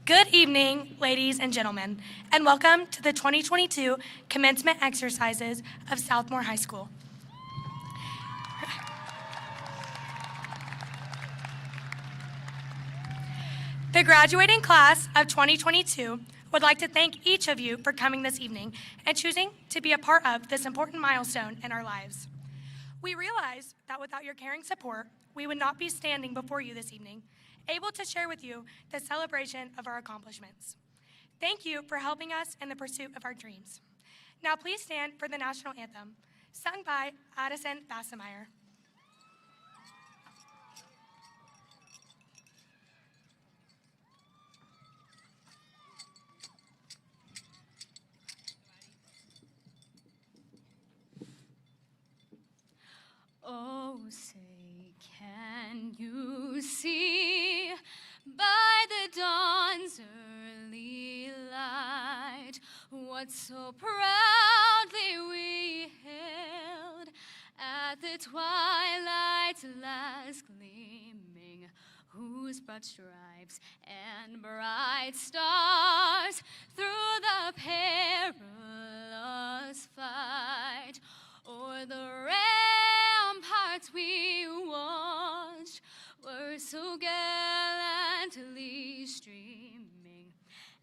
Good evening, ladies and gentlemen, and welcome to the 2022 commencement exercises of Southmoore High School. The graduating class of 2022 would like to thank each of you for coming this evening and choosing to be a part of this important milestone in our lives. We realize that without your caring support, we would not be standing before you this evening, able to share with you the celebration of our accomplishments. Thank you for helping us in the pursuit of our dreams. Now please stand for the national anthem, sung by Addison Bassemeyer. Oh, say, can you see by the dawn's early light what so proudly we hailed at the twilight's last gleaming, whose broad stripes and bright stars through the perilous fight o'er the ramparts we watched were so gallantly streaming,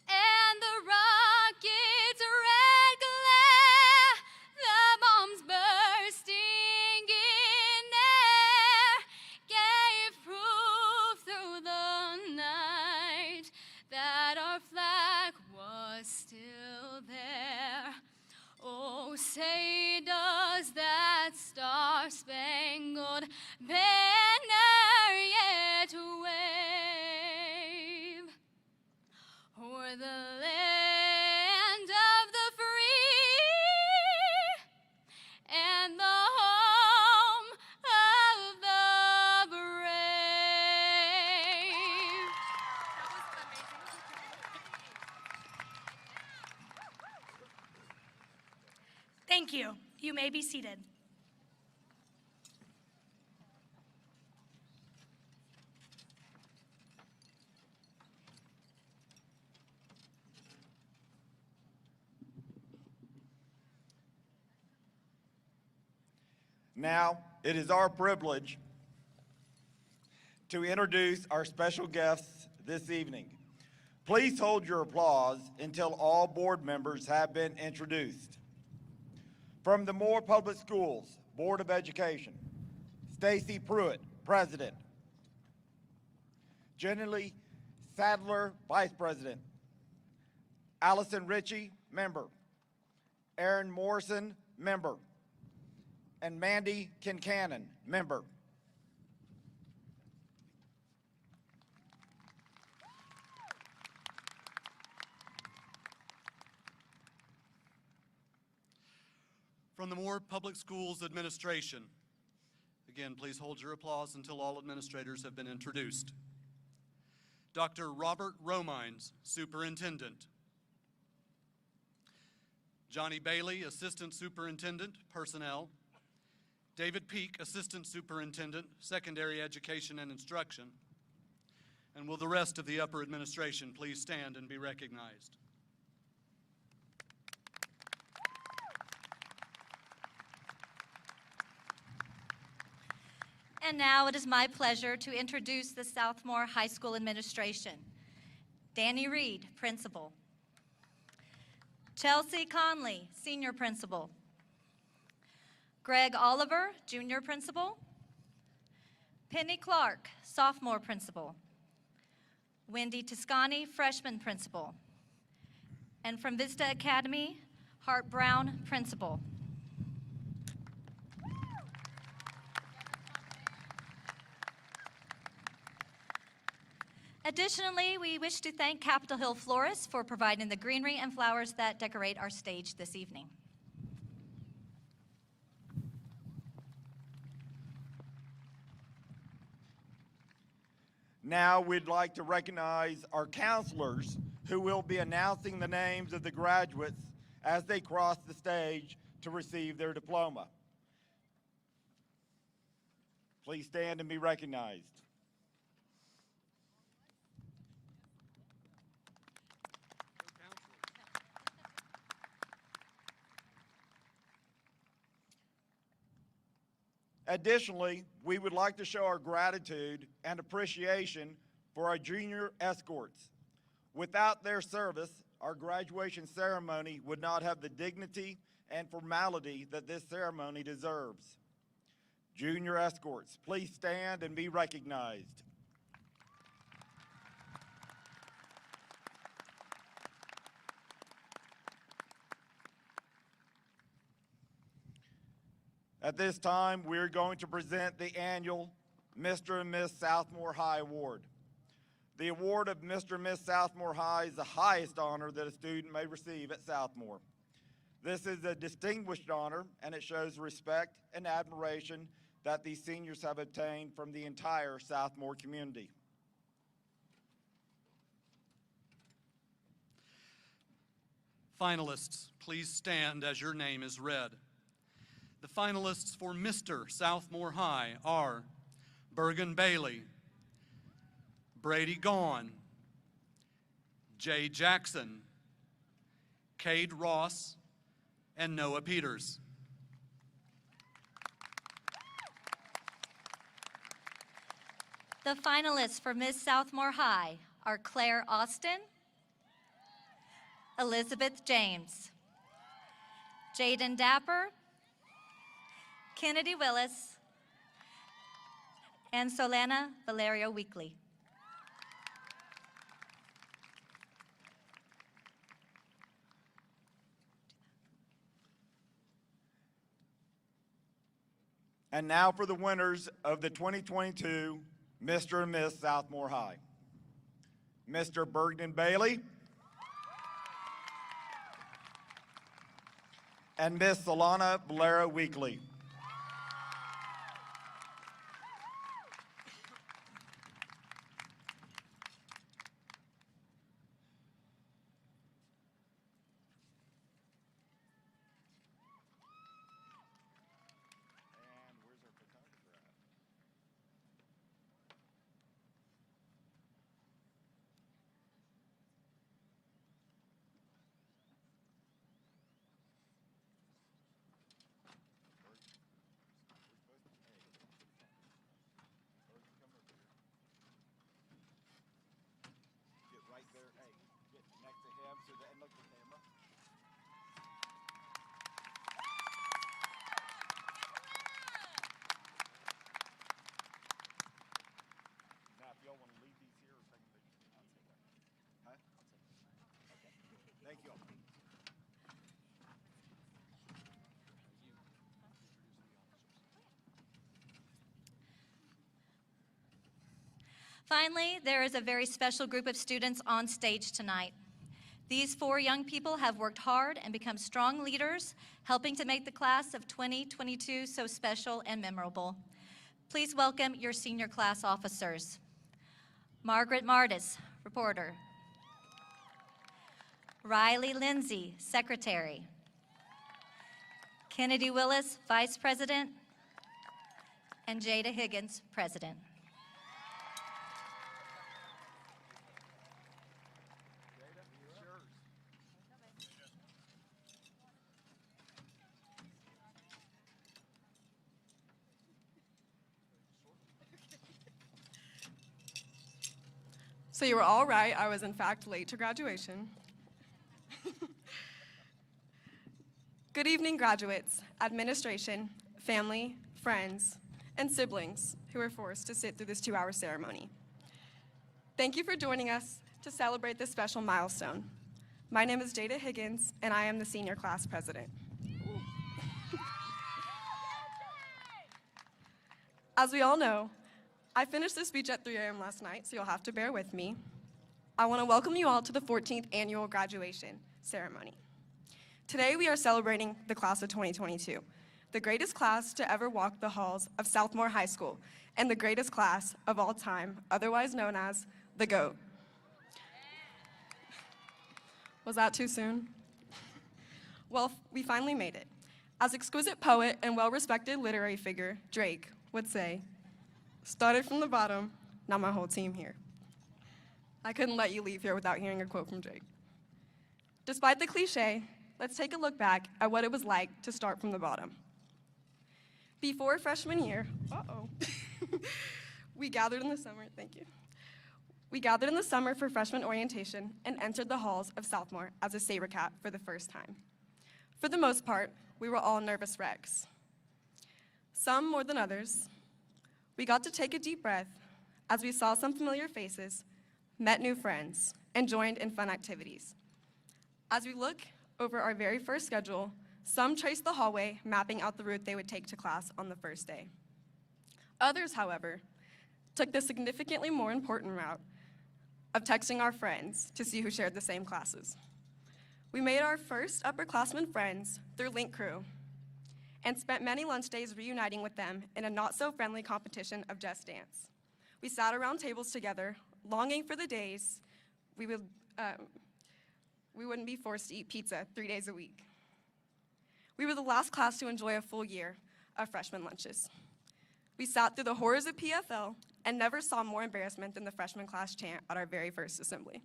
and the rocket's red glare, the bombs bursting in air, gave proof through the night that our flag was still there. Oh, say does that star-spangled banner yet wave o'er the land of the free and the home of the brave? Thank you. You may be seated. Now, it is our privilege to introduce our special guests this evening. Please hold your applause until all board members have been introduced. From the Moore Public Schools Board of Education, Stacy Pruitt, President. Jenny Sadler, Vice President. Allison Ritchie, Member. Aaron Morrison, Member. And Mandy Kincannon, Member. From the Moore Public Schools Administration. Again, please hold your applause until all administrators have been introduced. Dr. Robert Romines, Superintendent. Johnny Bailey, Assistant Superintendent, Personnel. David Peak, Assistant Superintendent, Secondary Education and Instruction. And will the rest of the upper administration please stand and be recognized? And now it is my pleasure to introduce the Southmoore High School Administration. Danny Reed, Principal. Chelsea Conley, Senior Principal. Greg Oliver, Junior Principal. Penny Clark, Sophomore Principal. Wendy Toscani, Freshman Principal. And from Vista Academy, Hart Brown, Principal. Additionally, we wish to thank Capitol Hill Florists for providing the greenery and flowers that decorate our stage this evening. Now we'd like to recognize our counselors who will be announcing the names of the graduates as they cross the stage to receive their diploma. Please stand and be recognized. Additionally, we would like to show our gratitude and appreciation for our junior escorts. Without their service, our graduation ceremony would not have the dignity and formality that this ceremony deserves. Junior escorts, please stand and be recognized. At this time, we're going to present the annual Mr. and Miss Southmoore High Award. The award of Mr. and Miss Southmoore High is the highest honor that a student may receive at Southmoore. This is a distinguished honor, and it shows respect and admiration that these seniors have obtained from the entire Southmoore community. Finalists, please stand as your name is read. The finalists for Mr. Southmoore High are Bergen Bailey, Brady Gaughan, Jay Jackson, Cade Ross, and Noah Peters. The finalists for Miss Southmoore High are Claire Austin, Elizabeth James, Jaden Dapper, Kennedy Willis, and Solana Valerio Weekly. And now for the winners of the 2022 Mr. and Miss Southmoore High. Mr. Bergen Bailey and Miss Solana Valera Weekly. Thank you all. Finally, there is a very special group of students on stage tonight. These 4 young people have worked hard and become strong leaders, helping to make the class of 2022 so special and memorable. Please welcome your senior class officers. Margaret Martis, reporter. Riley Lindsay, secretary. Kennedy Willis, vice president. And Jada Higgins, president. So you were all right. I was, in fact, late to graduation. Good evening, graduates, administration, family, friends, and siblings who were forced to sit through this 2-hour ceremony. Thank you for joining us to celebrate this special milestone. My name is Jada Higgins, and I am the senior class president. As we all know, I finished this speech at 3 a.m. last night, so you'll have to bear with me. I want to welcome you all to the 14th annual graduation ceremony. Today we are celebrating the class of 2022, the greatest class to ever walk the halls of Southmoore High School, and the greatest class of all time, otherwise known as the GOAT. Was that too soon? Well, we finally made it. As exquisite poet and well-respected literary figure Drake would say, started from the bottom, now my whole team here. I couldn't let you leave here without hearing a quote from Drake. Despite the cliche, let's take a look back at what it was like to start from the bottom. Before freshman year, we gathered in the summer, thank you. We gathered in the summer for freshman orientation and entered the halls of Southmoore as a SaberCat for the first time. For the most part, we were all nervous wrecks. Some more than others. We got to take a deep breath as we saw some familiar faces, met new friends, and joined in fun activities. As we look over our very first schedule, some traced the hallway, mapping out the route they would take to class on the first day. Others, however, took the significantly more important route of texting our friends to see who shared the same classes. We made our first upperclassmen friends through Link Crew and spent many lunch days reuniting with them in a not-so-friendly competition of Just Dance. We sat around tables together, longing for the days we wouldn't be forced to eat pizza 3 days a week. We were the last class to enjoy a full year of freshman lunches. We sat through the horrors of PFL and never saw more embarrassment than the freshman class chant at our very first assembly.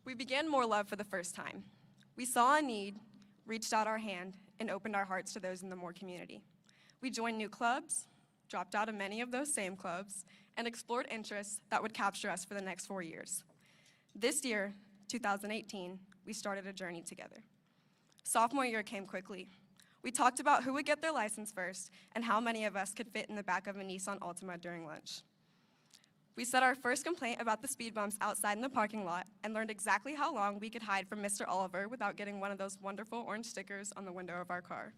We began more love for the first time. We saw a need, reached out our hand, and opened our hearts to those in the Moore community. We joined new clubs, dropped out of many of those same clubs, and explored interests that would capture us for the next 4 years. This year, 2018, we started a journey together. Sophomore year came quickly. We talked about who would get their license first and how many of us could fit in the back of a Nissan Altima during lunch. We set our first complaint about the speed bumps outside in the parking lot and learned exactly how long we could hide from Mr. Oliver without getting one of those wonderful orange stickers on the window of our car.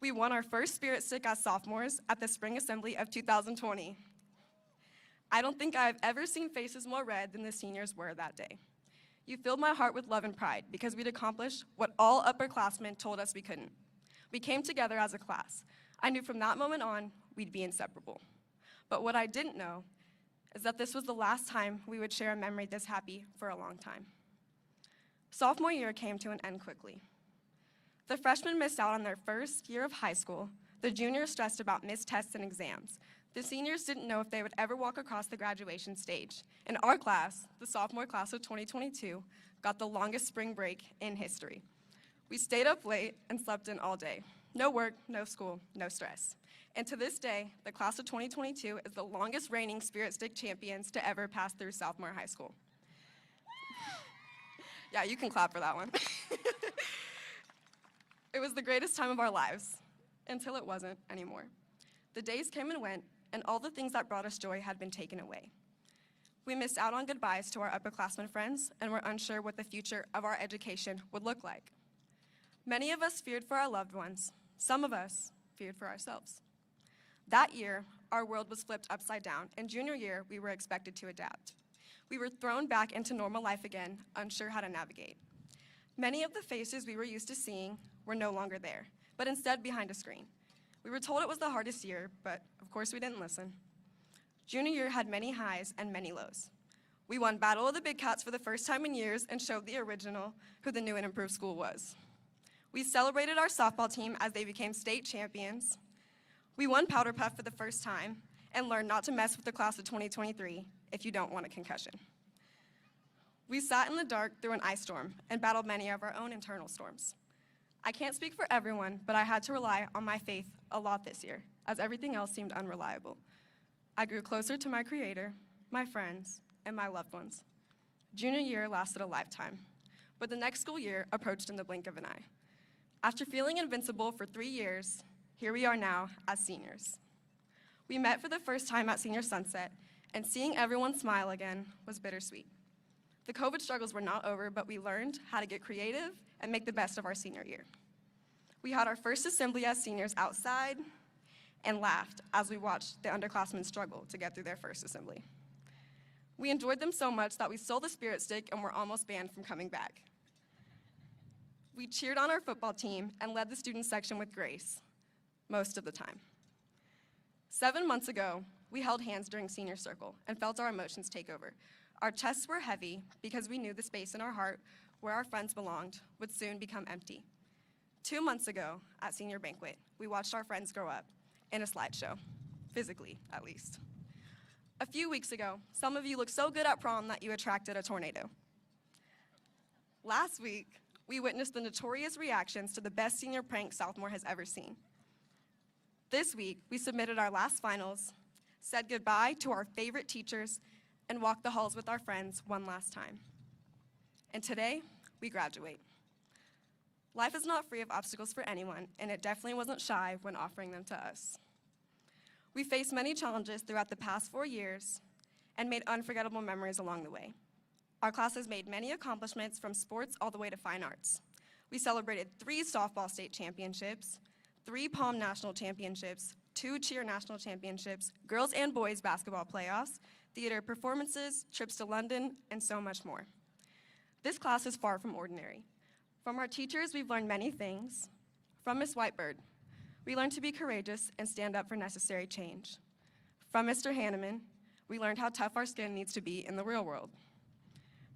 We won our first Spirit Stick as sophomores at the Spring Assembly of 2020. I don't think I've ever seen faces more red than the seniors were that day. You filled my heart with love and pride because we'd accomplished what all upperclassmen told us we couldn't. We came together as a class. I knew from that moment on we'd be inseparable. But what I didn't know is that this was the last time we would share a memory this happy for a long time. Sophomore year came to an end quickly. The freshmen missed out on their first year of high school. The juniors stressed about missed tests and exams. The seniors didn't know if they would ever walk across the graduation stage. And our class, the sophomore class of 2022, got the longest spring break in history. We stayed up late and slept in all day. No work, no school, no stress. And to this day, the class of 2022 is the longest reigning Spirit Stick champions to ever pass through Southmoore High School. Yeah, you can clap for that one. It was the greatest time of our lives, until it wasn't anymore. The days came and went, and all the things that brought us joy had been taken away. We missed out on goodbyes to our upperclassmen friends and were unsure what the future of our education would look like. Many of us feared for our loved ones. Some of us feared for ourselves. That year, our world was flipped upside down, and junior year, we were expected to adapt. We were thrown back into normal life again, unsure how to navigate. Many of the faces we were used to seeing were no longer there, but instead behind a screen. We were told it was the hardest year, but of course we didn't listen. Junior year had many highs and many lows. We won Battle of the Big Cats for the first time in years and showed the original who the new and improved school was. We celebrated our softball team as they became state champions. We won Powder Puff for the first time and learned not to mess with the class of 2023 if you don't want a concussion. We sat in the dark through an ice storm and battled many of our own internal storms. I can't speak for everyone, but I had to rely on my faith a lot this year, as everything else seemed unreliable. I grew closer to my Creator, my friends, and my loved ones. Junior year lasted a lifetime, but the next school year approached in the blink of an eye. After feeling invincible for 3 years, here we are now as seniors. We met for the first time at Senior Sunset, and seeing everyone smile again was bittersweet. The COVID struggles were not over, but we learned how to get creative and make the best of our senior year. We had our first assembly as seniors outside and laughed as we watched the underclassmen struggle to get through their first assembly. We enjoyed them so much that we stole the Spirit Stick and were almost banned from coming back. We cheered on our football team and led the student section with grace, most of the time. 7 months ago, we held hands during senior circle and felt our emotions take over. Our chests were heavy because we knew the space in our heart where our friends belonged would soon become empty. 2 months ago, at senior banquet, we watched our friends grow up in a slideshow, physically at least. A few weeks ago, some of you looked so good at prom that you attracted a tornado. Last week, we witnessed the notorious reactions to the best senior prank Southmoore has ever seen. This week, we submitted our last finals, said goodbye to our favorite teachers, and walked the halls with our friends one last time. And today, we graduate. Life is not free of obstacles for anyone, and it definitely wasn't shy when offering them to us. We faced many challenges throughout the past 4 years and made unforgettable memories along the way. Our class has made many accomplishments from sports all the way to fine arts. We celebrated 3 softball state championships, 3 Palm National Championships, 2 cheer national championships, girls and boys basketball playoffs, theater performances, trips to London, and so much more. This class is far from ordinary. From our teachers, we've learned many things. From Miss Whitebird, we learned to be courageous and stand up for necessary change. From Mr. Hanneman, we learned how tough our skin needs to be in the real world.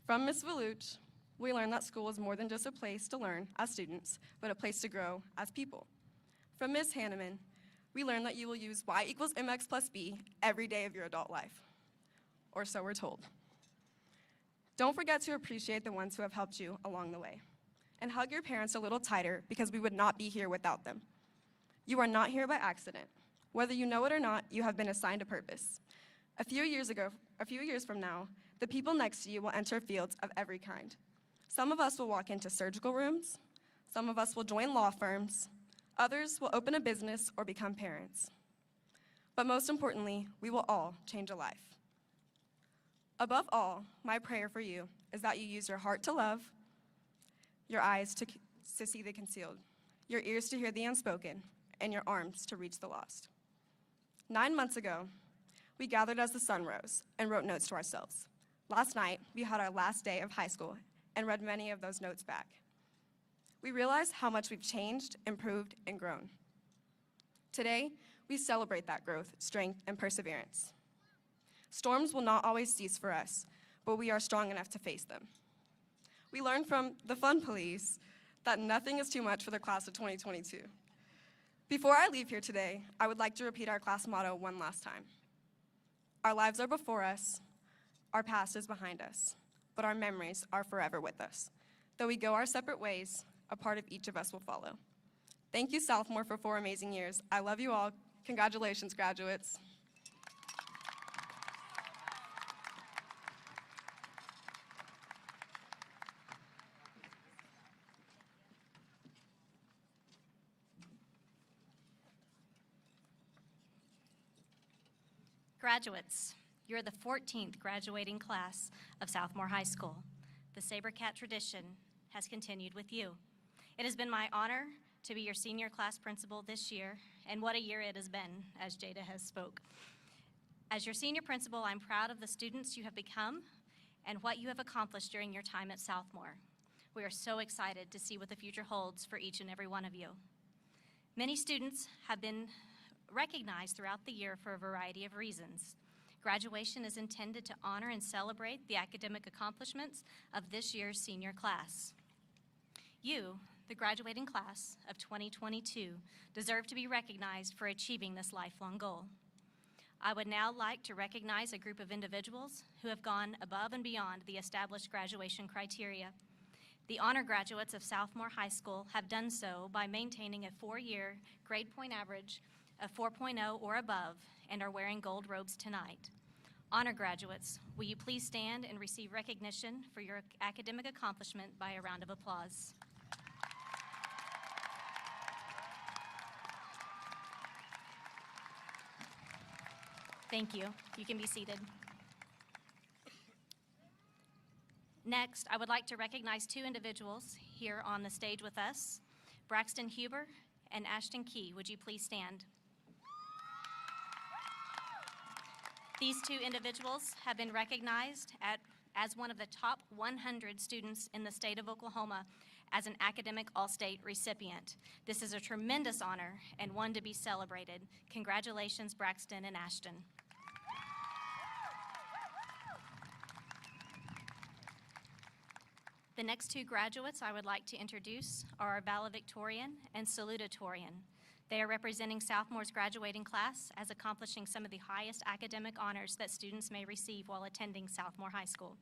From Ms. Valuch, we learned that school is more than just a place to learn as students, but a place to grow as people. From Ms. Hanneman, we learned that you will use y equals mx plus b every day of your adult life. Or so we're told. Don't forget to appreciate the ones who have helped you along the way. And hug your parents a little tighter because we would not be here without them. You are not here by accident. Whether you know it or not, you have been assigned a purpose. A few years from now, the people next to you will enter fields of every kind. Some of us will walk into surgical rooms. Some of us will join law firms. Others will open a business or become parents. But most importantly, we will all change a life. Above all, my prayer for you is that you use your heart to love, your eyes to see the concealed, your ears to hear the unspoken, and your arms to reach the lost. 9 months ago, we gathered as the sun rose and wrote notes to ourselves. Last night, we had our last day of high school and read many of those notes back. We realized how much we've changed, improved, and grown. Today, we celebrate that growth, strength, and perseverance. Storms will not always cease for us, but we are strong enough to face them. We learned from the fun police that nothing is too much for the class of 2022. Before I leave here today, I would like to repeat our class motto one last time. Our lives are before us, our past is behind us, but our memories are forever with us. Though we go our separate ways, a part of each of us will follow. Thank you, Southmoore, for 4 amazing years. I love you all. Congratulations, graduates. Graduates, you're the 14th graduating class of Southmoore High School. The SaberCat tradition has continued with you. It has been my honor to be your senior class principal this year, and what a year it has been, as Jada has spoke. As your senior principal, I'm proud of the students you have become and what you have accomplished during your time at Southmoore. We are so excited to see what the future holds for each and every one of you. Many students have been recognized throughout the year for a variety of reasons. Graduation is intended to honor and celebrate the academic accomplishments of this year's senior class. You, the graduating class of 2022, deserve to be recognized for achieving this lifelong goal. I would now like to recognize a group of individuals who have gone above and beyond the established graduation criteria. The honor graduates of Southmoore High School have done so by maintaining a 4-year grade point average of 4.0 or above and are wearing gold robes tonight. Honor graduates, will you please stand and receive recognition for your academic accomplishment by a round of applause. Thank you. You can be seated. Next, I would like to recognize 2 individuals here on the stage with us, Braxton Huber and Ashton Key. Would you please stand? These 2 individuals have been recognized as one of the top 100 students in the state of Oklahoma as an academic all-state recipient. This is a tremendous honor and one to be celebrated. Congratulations, Braxton and Ashton. The next 2 graduates I would like to introduce are our Valedictorian and Salutatorian. They are representing Southmoore's graduating class as accomplishing some of the highest academic honors that students may receive while attending Southmoore High School.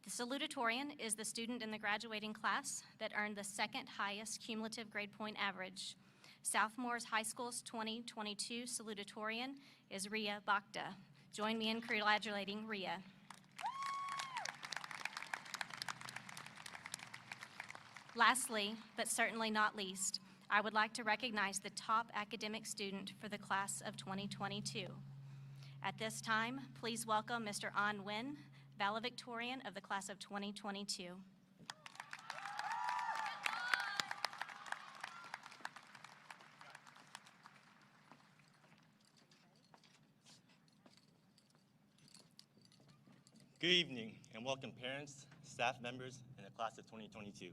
The salutatorian is the student in the graduating class that earned the second highest cumulative grade point average. Southmoore's High School's 2022 salutatorian is Ria Bakhta. Join me in congratulating Ria. Lastly, but certainly not least, I would like to recognize the top academic student for the class of 2022. At this time, please welcome Mr. An Nguyen, valedictorian of the class of 2022. Good evening, and welcome parents, staff members, and the class of 2022.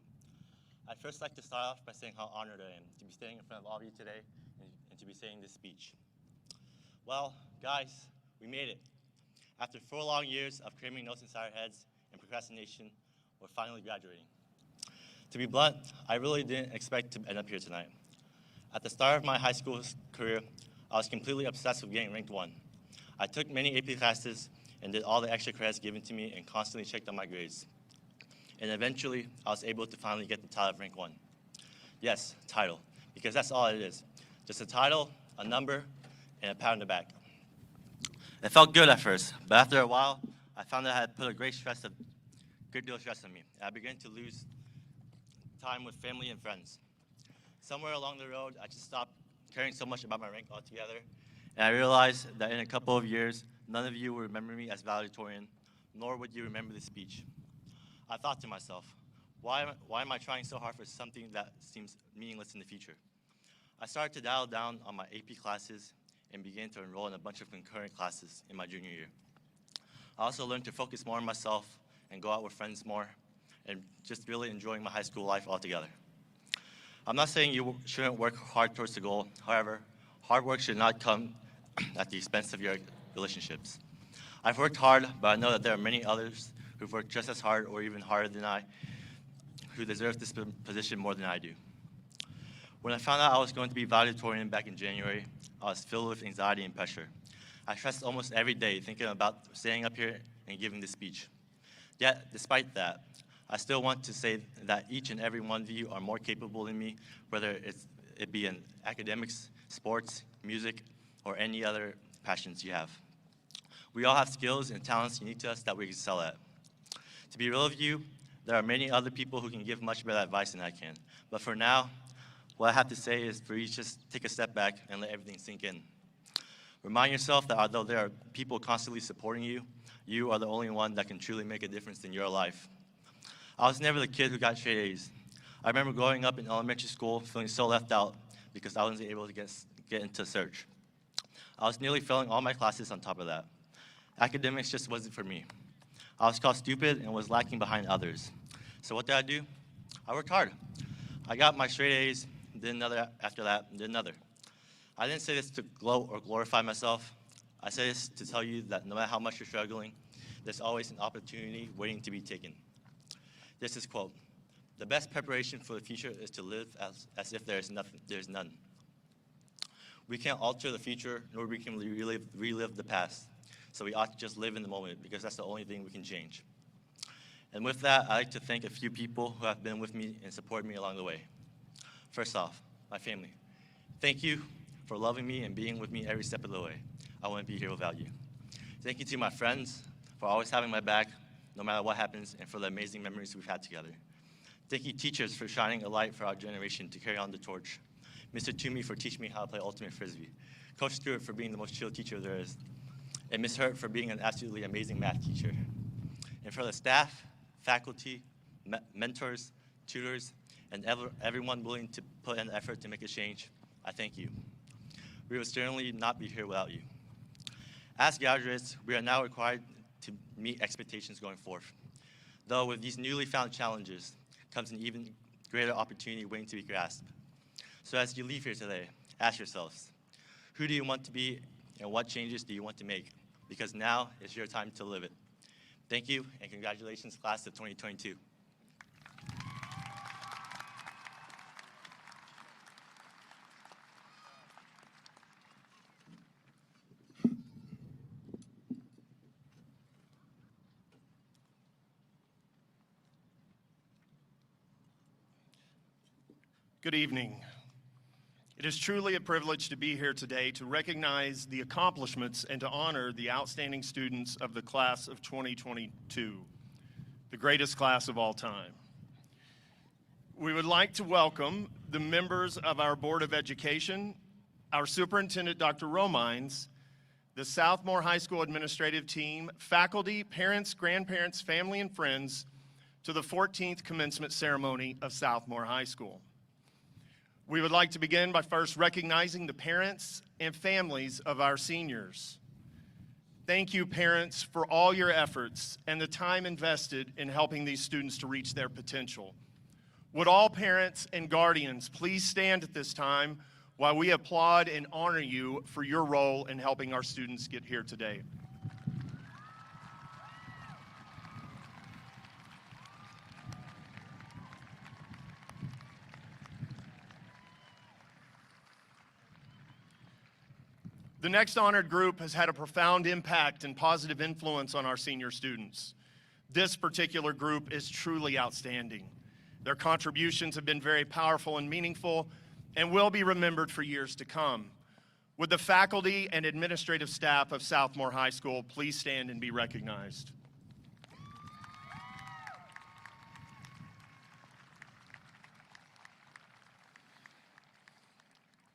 I'd first like to start off by saying how honored I am to be standing in front of all of you today and to be saying this speech. Well, guys, we made it. After 4 long years of cramming notes inside our heads and procrastination, we're finally graduating. To be blunt, I really didn't expect to end up here tonight. At the start of my high school career, I was completely obsessed with getting ranked 1. I took many AP classes and did all the extra credits given to me and constantly checked on my grades. And eventually, I was able to finally get the title of rank 1. Yes, title, because that's all it is. Just a title, a number, and a pat on the back. It felt good at first, but after a while, I found that I had put a great deal of stress on me. And I began to lose time with family and friends. Somewhere along the road, I just stopped caring so much about my rank altogether, and I realized that in a couple of years, none of you will remember me as valedictorian, nor would you remember this speech. I thought to myself, why am I trying so hard for something that seems meaningless in the future? I started to dial down on my AP classes and began to enroll in a bunch of concurrent classes in my junior year. I also learned to focus more on myself and go out with friends more and just really enjoying my high school life altogether. I'm not saying you shouldn't work hard towards the goal. However, hard work should not come at the expense of your relationships. I've worked hard, but I know that there are many others who've worked just as hard or even harder than I, who deserve this position more than I do. When I found out I was going to be valedictorian back in January, I was filled with anxiety and pressure. I stressed almost every day thinking about standing up here and giving this speech. Yet, despite that, I still want to say that each and every one of you are more capable than me, whether it be in academics, sports, music, or any other passions you have. We all have skills and talents unique to us that we excel at. To be real with you, there are many other people who can give much better advice than I can. But for now, what I have to say is for you to just take a step back and let everything sink in. Remind yourself that although there are people constantly supporting you, you are the only one that can truly make a difference in your life. I was never the kid who got straight A's. I remember growing up in elementary school feeling so left out because I wasn't able to get into search. I was nearly failing all my classes on top of that. Academics just wasn't for me. I was called stupid and was lacking behind others. So what did I do? I worked hard. I got my straight A's, did another after that, and did another. I didn't say this to gloat or glorify myself. I say this to tell you that no matter how much you're struggling, there's always an opportunity waiting to be taken. This is quote, "The best preparation for the future is to live as if there's none." We can't alter the future, nor we can relive the past. So we ought to just live in the moment because that's the only thing we can change. And with that, I'd like to thank a few people who have been with me and supported me along the way. First off, my family. Thank you for loving me and being with me every step of the way. I wouldn't be here without you. Thank you to my friends for always having my back, no matter what happens, and for the amazing memories we've had together. Thank you, teachers, for shining a light for our generation to carry on the torch. Mr. Toomey for teaching me how to play ultimate frisbee. Coach Stewart for being the most chill teacher there is. And Ms. Hurt for being an absolutely amazing math teacher. And for the staff, faculty, mentors, tutors, and everyone willing to put in effort to make a change, I thank you. We would certainly not be here without you. As graduates, we are now required to meet expectations going forth. Though with these newly found challenges comes an even greater opportunity waiting to be grasped. So as you leave here today, ask yourselves, who do you want to be and what changes do you want to make? Because now is your time to live it. Thank you, and congratulations, class of 2022. Good evening. It is truly a privilege to be here today to recognize the accomplishments and to honor the outstanding students of the class of 2022, the greatest class of all time. We would like to welcome the members of our Board of Education, our Superintendent, Dr. Romines, the Southmoore High School administrative team, faculty, parents, grandparents, family, and friends to the 14th commencement ceremony of Southmoore High School. We would like to begin by first recognizing the parents and families of our seniors. Thank you, parents, for all your efforts and the time invested in helping these students to reach their potential. Would all parents and guardians please stand at this time while we applaud and honor you for your role in helping our students get here today. The next honored group has had a profound impact and positive influence on our senior students. This particular group is truly outstanding. Their contributions have been very powerful and meaningful and will be remembered for years to come. Would the faculty and administrative staff of Southmoore High School please stand and be recognized?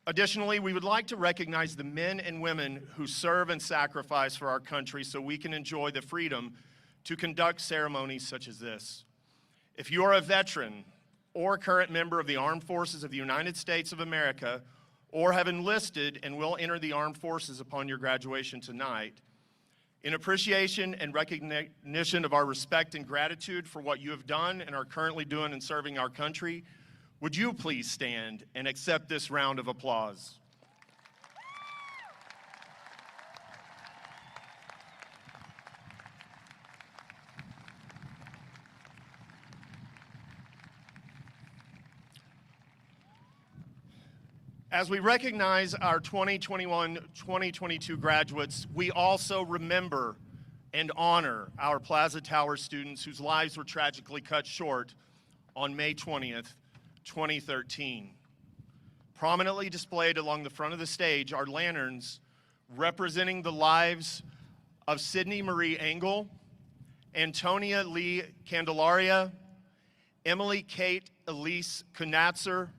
Additionally, we would like to recognize the men and women who serve and sacrifice for our country so we can enjoy the freedom to conduct ceremonies such as this. If you are a veteran or current member of the Armed Forces of the United States of America or have enlisted and will enter the Armed Forces upon your graduation tonight, in appreciation and recognition of our respect and gratitude for what you have done and are currently doing in serving our country, would you please stand and accept this round of applause? As we recognize our 2021-2022 graduates, we also remember and honor our Plaza Tower students whose lives were tragically cut short on May 20th, 2013. Prominently displayed along the front of the stage are lanterns representing the lives of Sydney Marie Engel, Antonia Lee Candelaria, Emily Kate Elise Knatzer,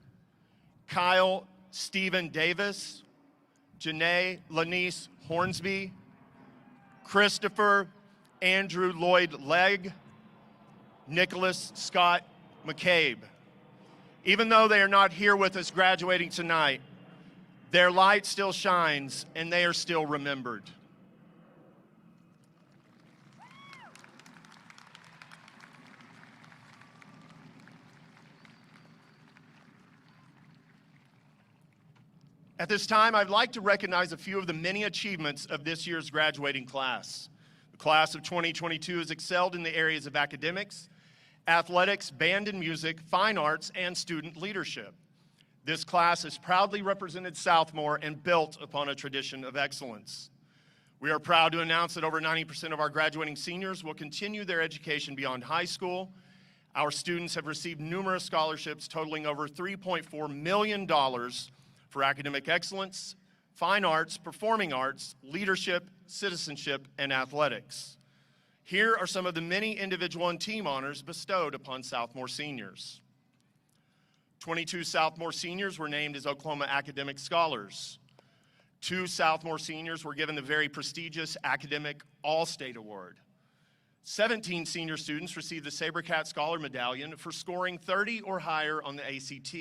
Kyle Stephen Davis, Janae Lanice Hornsby, Christopher Andrew Lloyd Legg, Nicholas Scott McCabe. Even though they are not here with us graduating tonight, their light still shines and they are still remembered. At this time, I'd like to recognize a few of the many achievements of this year's graduating class. The class of 2022 has excelled in the areas of academics, athletics, band and music, fine arts, and student leadership. This class has proudly represented Southmoore and built upon a tradition of excellence. We are proud to announce that over 90% of our graduating seniors will continue their education beyond high school. Our students have received numerous scholarships totaling over $3.4 million for academic excellence, fine arts, performing arts, leadership, citizenship, and athletics. Here are some of the many individual and team honors bestowed upon Southmoore seniors. 22 Southmoore seniors were named as Oklahoma Academic Scholars. 2 Southmoore seniors were given the very prestigious Academic All-State Award. 17 senior students received the SaberCats Scholar Medallion for scoring 30 or higher on the ACT.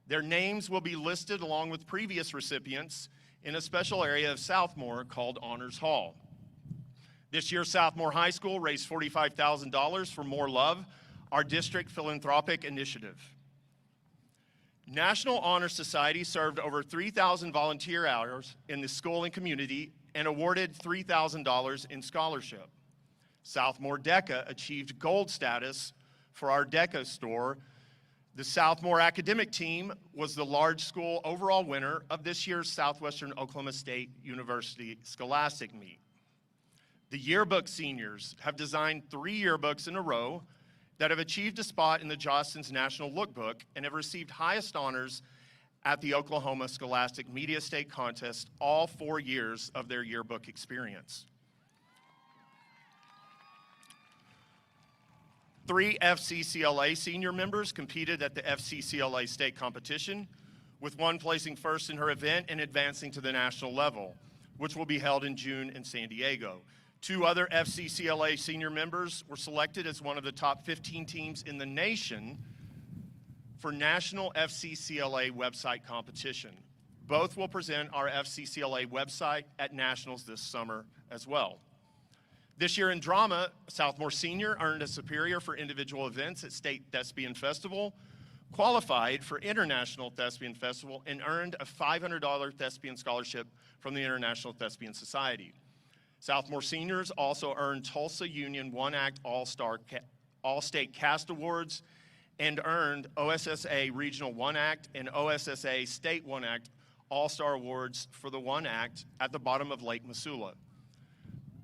Their names will be listed along with previous recipients in a special area of Southmoore called Honors Hall. This year, Southmoore High School raised $45,000 for More Love, our district philanthropic initiative. National Honor Society served over 3,000 volunteer hours in the school and community and awarded $3,000 in scholarship. Southmoore DECA achieved gold status for our DECA store. The Southmoore academic team was the large school overall winner of this year's Southwestern Oklahoma State University Scholastic Meet. The yearbook seniors have designed 3 yearbooks in a row that have achieved a spot in the Jostens National Lookbook and have received highest honors at the Oklahoma Scholastic Media State Contest all 4 years of their yearbook experience. 3 FCCLA senior members competed at the FCCLA state competition, with one placing first in her event and advancing to the national level, which will be held in June in San Diego. 2 other FCCLA senior members were selected as one of the top 15 teams in the nation for National FCCLA website competition. Both will present our FCCLA website at Nationals this summer as well. This year in drama, Southmoore Senior earned a Superior for individual events at State Thespian Festival, qualified for International Thespian Festival, and earned a $500 thespian scholarship from the International Thespian Society. Southmoore Seniors also earned Tulsa Union One-Act All-State Cast Awards and earned OSSA Regional One-Act and OSSA State One-Act All-Star Awards for the One-Act at the bottom of Lake Missoula.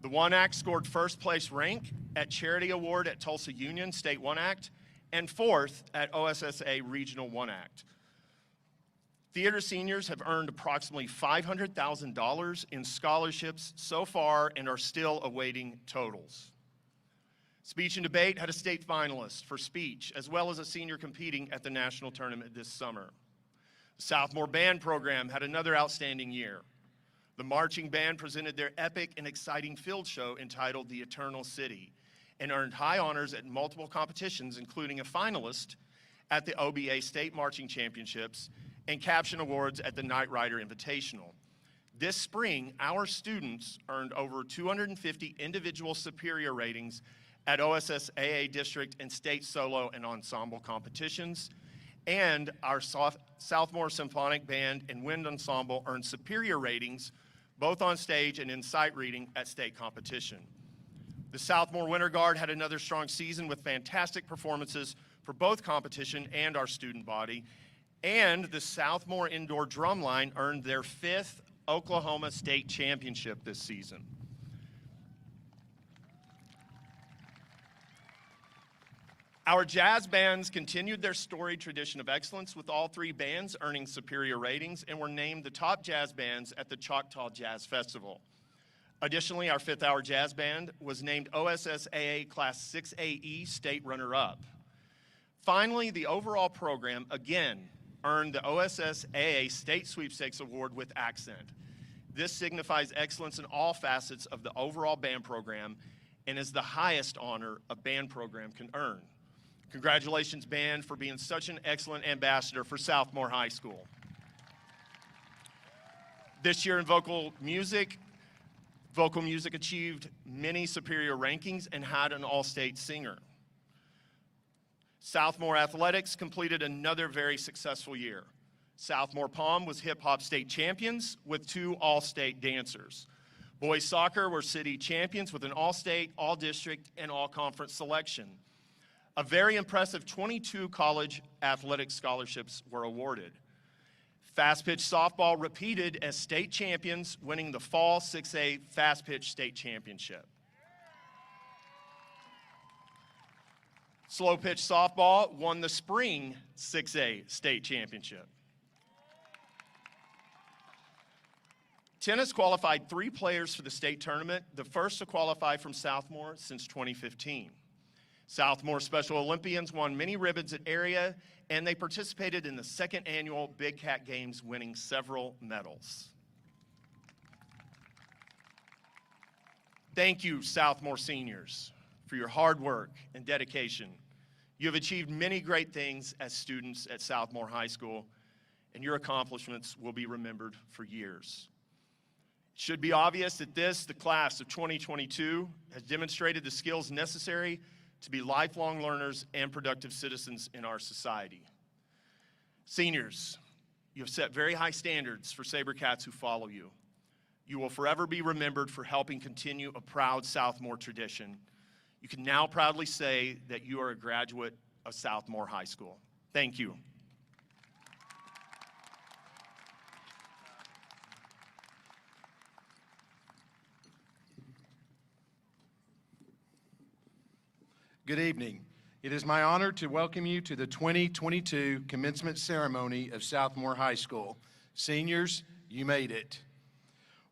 The One-Act scored first place rank at Charity Award at Tulsa Union State One-Act and 4th at OSSA Regional One-Act. Theater seniors have earned approximately $500,000 in scholarships so far and are still awaiting totals. Speech and Debate had a state finalist for speech, as well as a senior competing at the national tournament this summer. The Southmoore Band Program had another outstanding year. The marching band presented their epic and exciting field show entitled The Eternal City and earned high honors at multiple competitions, including a finalist at the OBA State Marching Championships and caption awards at the Knight Rider Invitational. This spring, our students earned over 250 individual superior ratings at OSSAA district and state solo and ensemble competitions, and our Southmoore Symphonic Band and Wind Ensemble earned superior ratings both on stage and in sight reading at state competition. The Southmoore Winter Guard had another strong season with fantastic performances for both competition and our student body, and the Southmoore Indoor Drumline earned their 5th Oklahoma State Championship this season. Our jazz bands continued their storied tradition of excellence, with all 3 bands earning superior ratings and were named the top jazz bands at the Choctaw Jazz Festival. Additionally, our 5th Hour Jazz Band was named OSSAA Class 6AE State Runner-Up. Finally, the overall program again earned the OSSAA State Sweepstakes Award with accent. This signifies excellence in all facets of the overall band program and is the highest honor a band program can earn. Congratulations, band, for being such an excellent ambassador for Southmoore High School. This year in vocal music achieved many superior rankings and had an all-state singer. Southmoore Athletics completed another very successful year. Southmoore Palm was hip-hop state champions with 2 all-state dancers. Boys soccer were city champions with an all-state, all-district, and all-conference selection. A very impressive 22 college athletic scholarships were awarded. Fast pitch softball repeated as state champions, winning the Fall 6A Fast Pitch State Championship. Slow pitch softball won the Spring 6A State Championship. Tennis qualified 3 players for the state tournament, the first to qualify from Southmoore since 2015. Southmoore Special Olympians won many ribbons at area, and they participated in the 2nd annual Big Cat Games, winning several medals. Thank you, Southmoore seniors, for your hard work and dedication. You have achieved many great things as students at Southmoore High School, and your accomplishments will be remembered for years. It should be obvious that the class of 2022, has demonstrated the skills necessary to be lifelong learners and productive citizens in our society. Seniors, you have set very high standards for SaberCats who follow you. You will forever be remembered for helping continue a proud Southmoore tradition. You can now proudly say that you are a graduate of Southmoore High School. Thank you. Good evening. It is my honor to welcome you to the 2022 commencement ceremony of Southmoore High School. Seniors, you made it.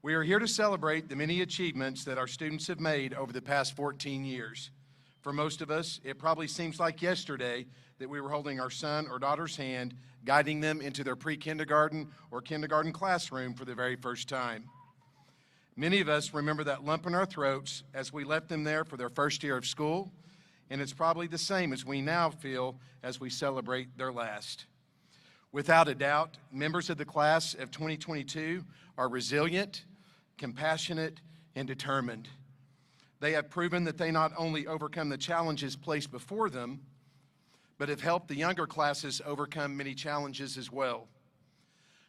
We are here to celebrate the many achievements that our students have made over the past 14 years. For most of us, it probably seems like yesterday that we were holding our son or daughter's hand, guiding them into their pre-kindergarten or kindergarten classroom for the very first time. Many of us remember that lump in our throats as we left them there for their first year of school, and it's probably the same as we now feel as we celebrate their last. Without a doubt, members of the class of 2022 are resilient, compassionate, and determined. They have proven that they not only overcome the challenges placed before them, but have helped the younger classes overcome many challenges as well.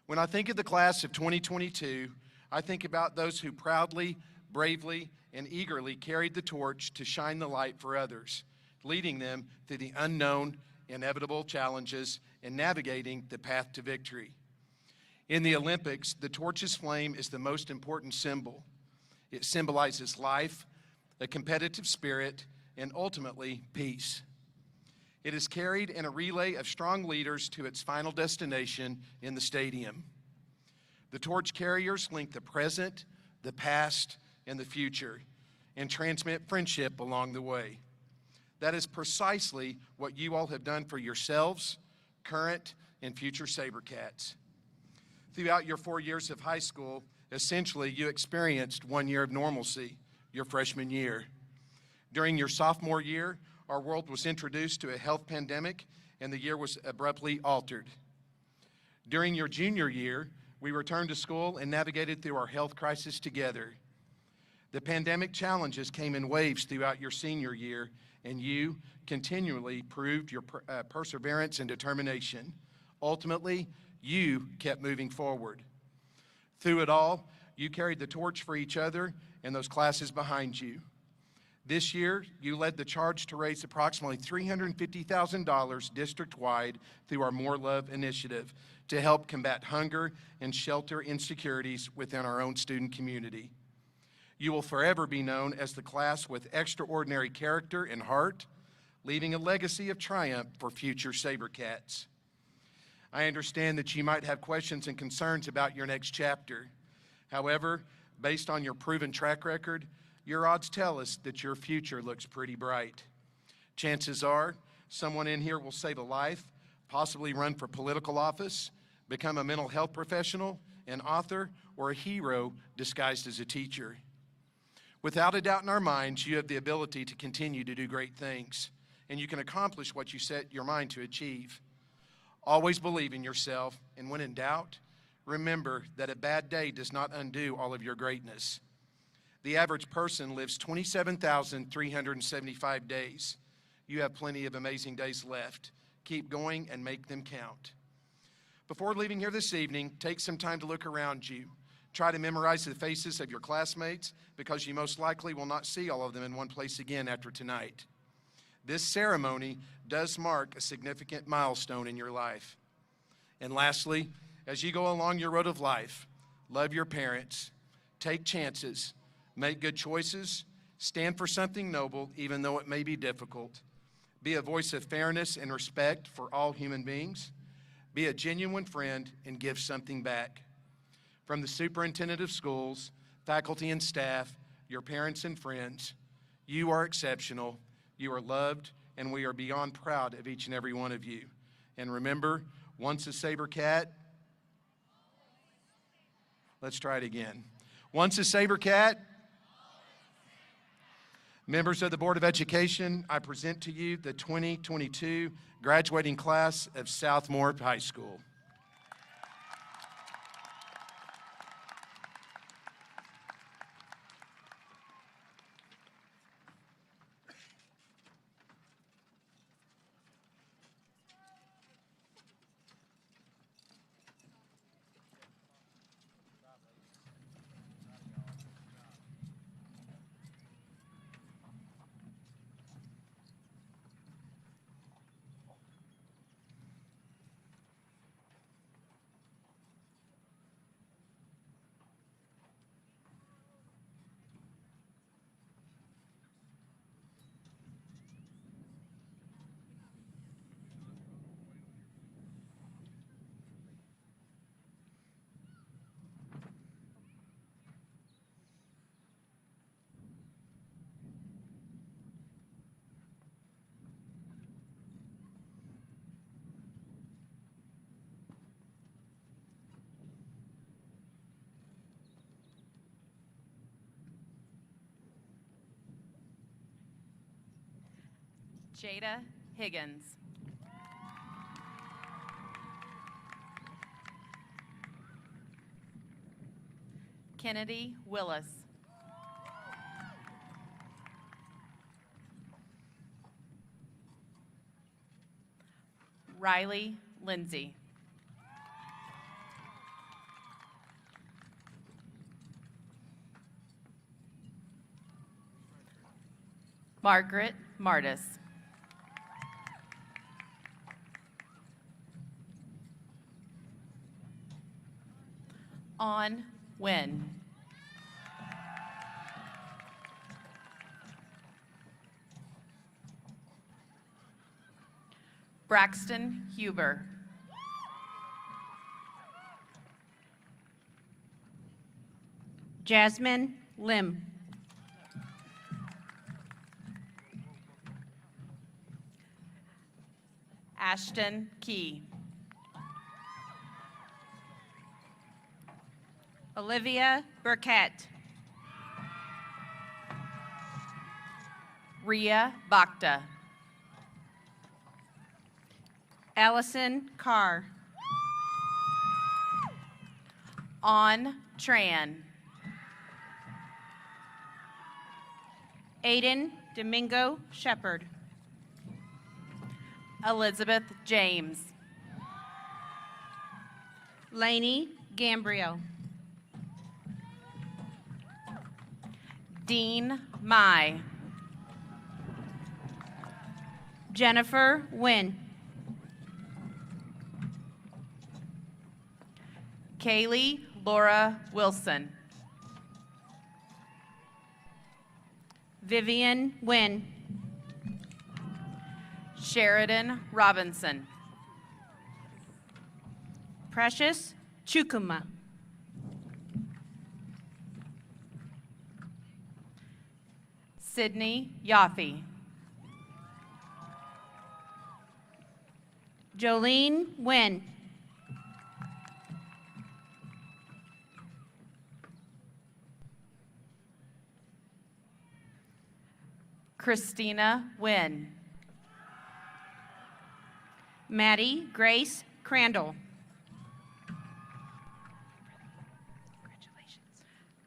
When I think of the class of 2022, I think about those who proudly, bravely, and eagerly carried the torch to shine the light for others, leading them through the unknown, inevitable challenges and navigating the path to victory. In the Olympics, the torch's flame is the most important symbol. It symbolizes life, a competitive spirit, and ultimately peace. It is carried in a relay of strong leaders to its final destination in the stadium. The torch carriers link the present, the past, and the future, and transmit friendship along the way. That is precisely what you all have done for yourselves, current and future SaberCats. Throughout your 4 years of high school, essentially you experienced 1 year of normalcy, your freshman year. During your sophomore year, our world was introduced to a health pandemic, and the year was abruptly altered. During your junior year, we returned to school and navigated through our health crisis together. The pandemic challenges came in waves throughout your senior year, and you continually proved your perseverance and determination. Ultimately, you kept moving forward. Through it all, you carried the torch for each other and those classes behind you. This year, you led the charge to raise approximately $350,000 district-wide through our More Love initiative to help combat hunger and shelter insecurities within our own student community. You will forever be known as the class with extraordinary character and heart, leaving a legacy of triumph for future SaberCats. I understand that you might have questions and concerns about your next chapter. However, based on your proven track record, your odds tell us that your future looks pretty bright. Chances are someone in here will save a life, possibly run for political office, become a mental health professional, an author, or a hero disguised as a teacher. Without a doubt in our minds, you have the ability to continue to do great things, and you can accomplish what you set your mind to achieve. Always believe in yourself, and when in doubt, remember that a bad day does not undo all of your greatness. The average person lives 27,375 days. You have plenty of amazing days left. Keep going and make them count. Before leaving here this evening, take some time to look around you. Try to memorize the faces of your classmates because you most likely will not see all of them in one place again after tonight. This ceremony does mark a significant milestone in your life. And lastly, as you go along your road of life, love your parents, take chances, make good choices, stand for something noble even though it may be difficult. Be a voice of fairness and respect for all human beings. Be a genuine friend and give something back. From the superintendent of schools, faculty and staff, your parents and friends, you are exceptional, you are loved, and we are beyond proud of each and every one of you. And remember, once a SaberCat, let's try it again. Once a SaberCat, members of the Board of Education, I present to you the 2022 graduating class of Southmoore High School. Jada Higgins. Kennedy Willis. Riley Lindsay. Margaret Martis. On Win. Braxton Huber. Jasmine Lim. Ashton Key. Olivia Burkett. Ria Bhakta. Allison Carr. On Tran. Aiden Domingo Shepherd. Elizabeth James. Lainey Gambrio. Dean Mai. Jennifer Wynn. Kaylee Laura Wilson. Vivian Wynn. Sheridan Robinson. Precious Chukuma. Sydney Yaffe. Jolene Wynn. Christina Wynn. Maddie Grace Crandall.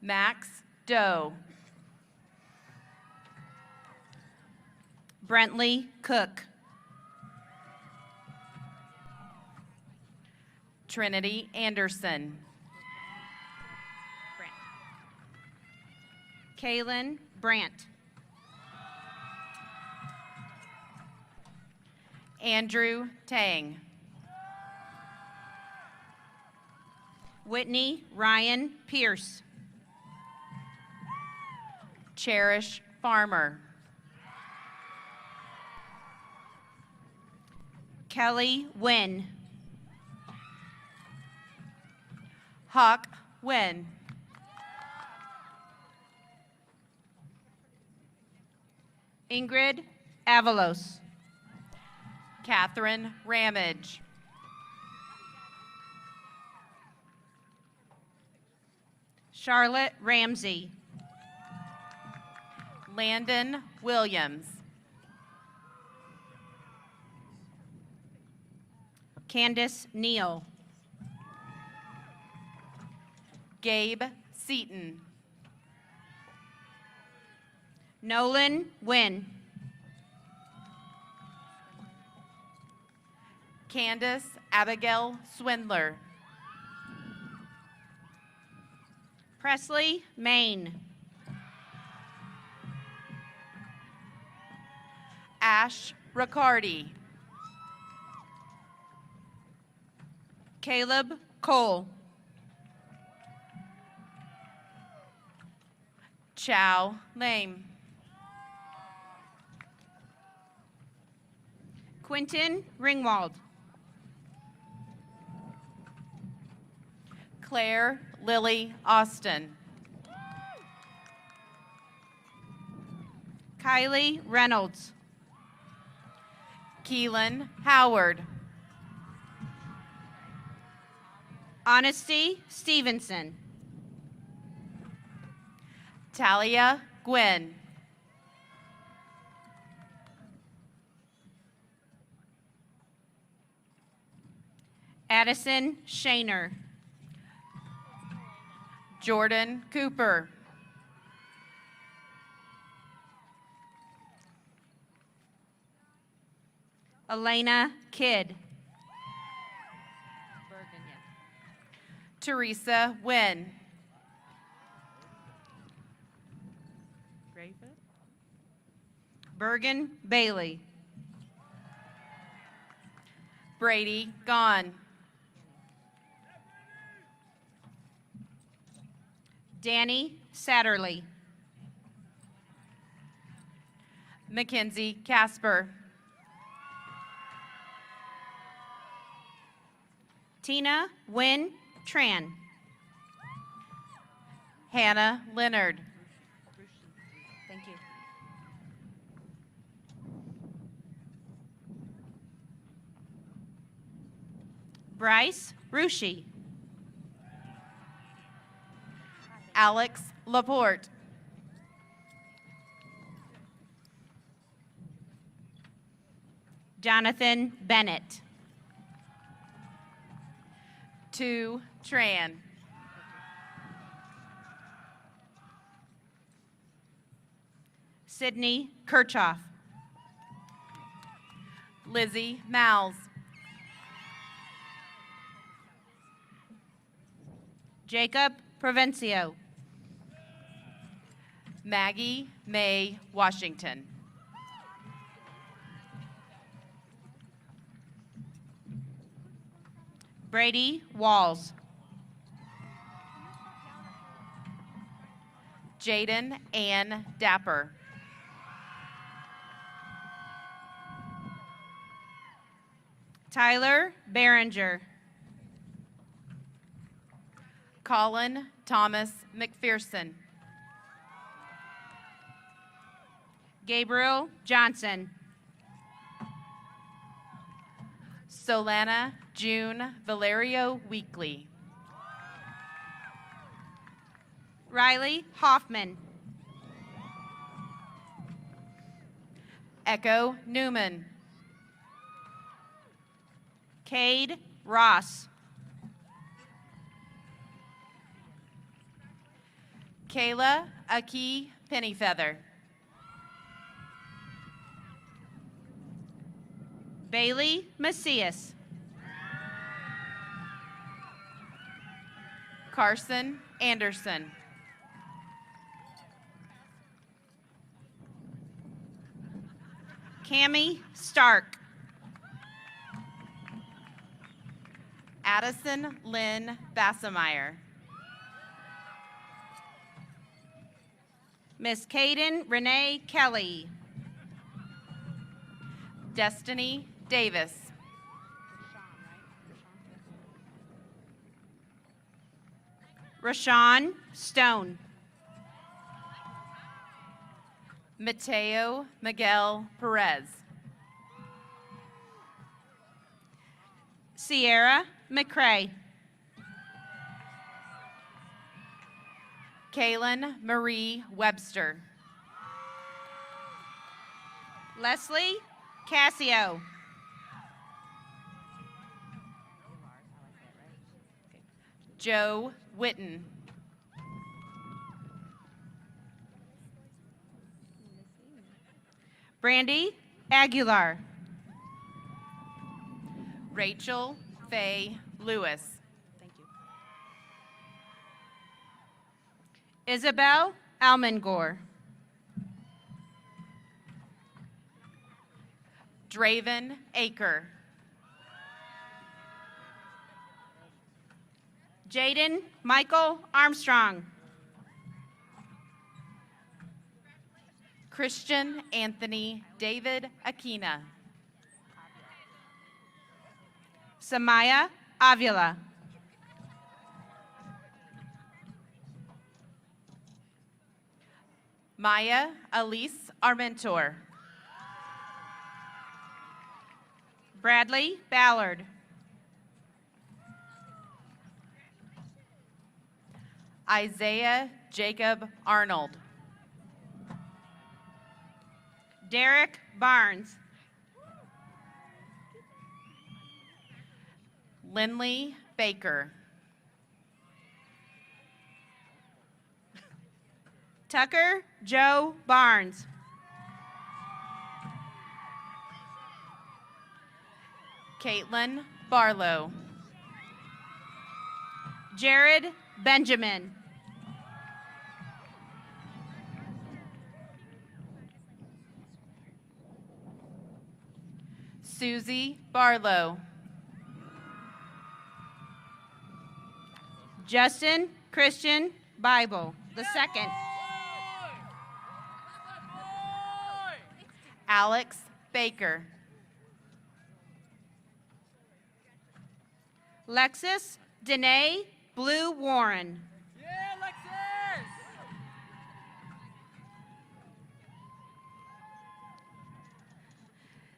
Max Doe. Brentley Cook. Trinity Anderson. Kaylin Brandt. Andrew Tang. Whitney Ryan Pierce. Cherish Farmer. Kelly Wynn. Hawk Wynn. Ingrid Avalos. Catherine Ramage. Charlotte Ramsey. Landon Williams. Candace Neal. Gabe Seaton. Nolan Wynn. Candace Abigail Swindler. Presley Main. Ash Riccardi. Caleb Cole. Chow Lame. Quentin Ringwald. Claire Lily Austin. Kylie Reynolds. Keelan Howard. Honesty Stevenson. Talia Gwynn. Addison Shaner. Jordan Cooper. Elena Kidd. Teresa Wynn. Bergen Bailey. Brady Gahn. Danny Satterley. Mackenzie Casper. Tina Wynn Tran. Hannah Leonard. Thank you. Bryce Rushi. Alex Laporte. Jonathan Bennett. Tu Tran. Sydney Kirchhoff. Lizzie Miles. Jacob Provencio. Maggie May Washington. Brady Walls. Jaden Ann Dapper. Tyler Behringer. Colin Thomas McPherson. Gabriel Johnson. Solana June Valerio Weekly. Riley Hoffman. Echo Newman. Cade Ross. Kayla Aki Pennyfeather. Bailey Macias. Carson Anderson. Cami Stark. Addison Lynn Bassemeyer. Miss Caden Renee Kelly. Destiny Davis. Rashawn Stone. Mateo Miguel Perez. Sierra McCrae. Kaylin Marie Webster. Leslie Cassio. Joe Witten. Brandy Aguilar. Rachel Faye Lewis. Isabel Almengor. Draven Aker. Jaden Michael Armstrong. Christian Anthony David Aquina. Samaya Avila. Maya Elise Armentor. Bradley Ballard. Isaiah Jacob Arnold. Derek Barnes. Lindley Baker. Tucker Joe Barnes. Caitlin Barlow. Jared Benjamin. Susie Barlow. Justin Christian Bible, the second. Alex Baker. Lexus Danae Blue Warren.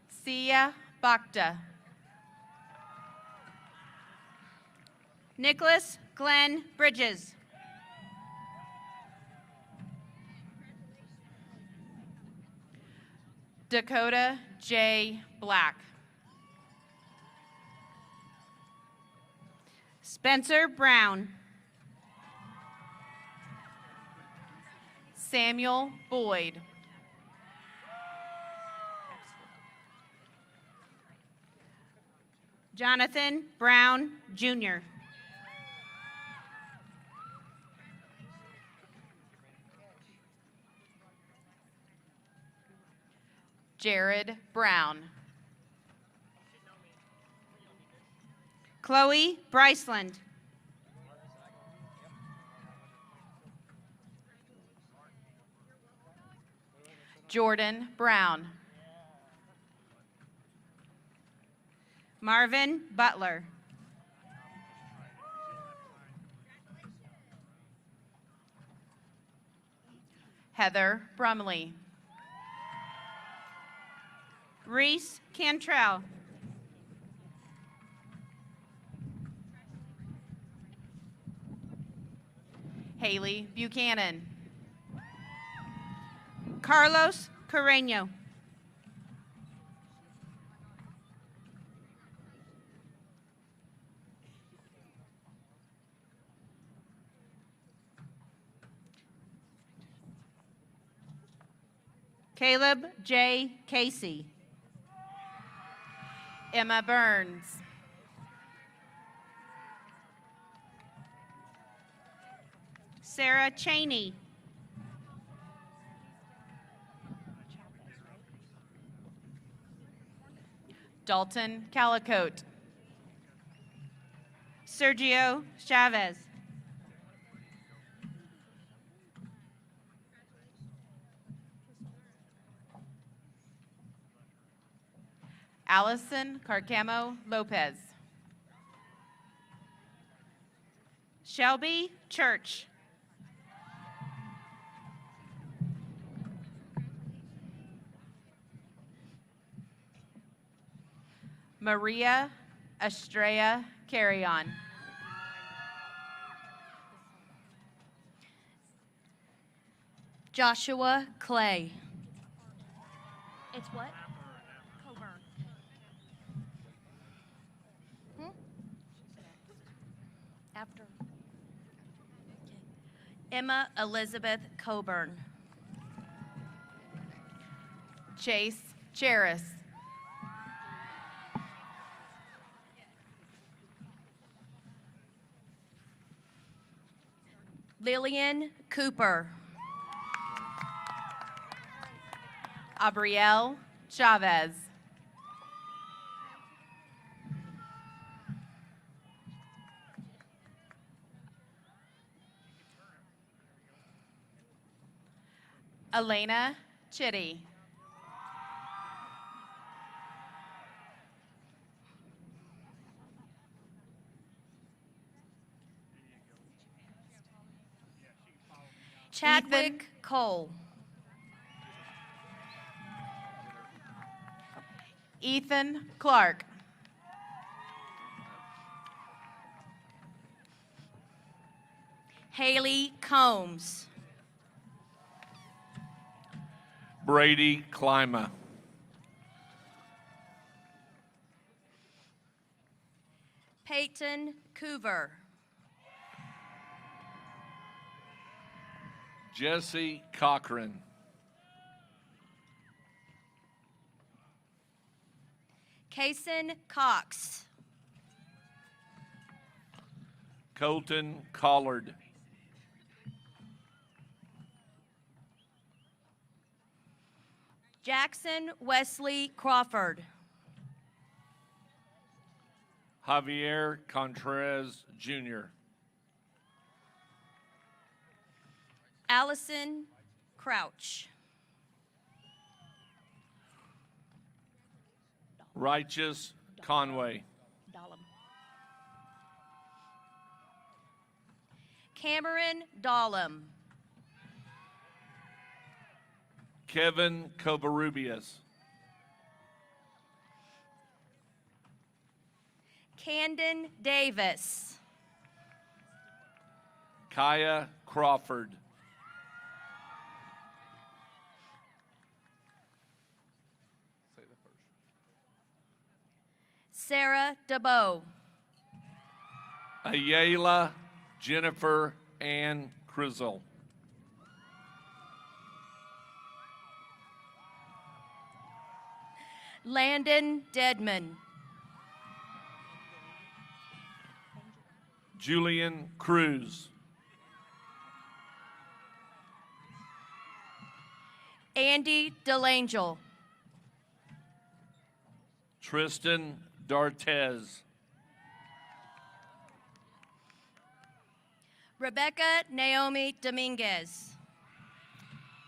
Sia Bakta. Nicholas Glenn Bridges. Dakota J. Black. Spencer Brown. Samuel Boyd. Jonathan Brown Jr. Jared Brown. Chloe Bryceland. Jordan Brown. Marvin Butler. Heather Brumley. Reese Cantrell. Haley Buchanan. Carlos Carreño. Caleb J. Casey. Emma Burns. Sarah Cheney. Dalton Calicote. Sergio Chavez. Allison Carcamo Lopez. Shelby Church. Maria Estrella Carrion. Joshua Clay. It's what? Coburn. After. Emma Elizabeth Coburn. Chase Cheris. Lillian Cooper. Abrielle Chavez. Elena Chitty. Chadwick Cole. Ethan Clark. Haley Combs. Brady Klima. Peyton Coover. Jesse Cochran. Kason Cox. Colton Collard. Jackson Wesley Crawford. Javier Contreras Jr. Allison Crouch. Righteous Conway. Cameron Dahlem. Kevin Covarrubias. Camden Davis. Kaya Crawford. Sarah DeBow. Ayala Jennifer Ann Crizzle. Landon Deadman. Julian Cruz. Andy DeLangel. Tristan Dartez. Rebecca Naomi Dominguez.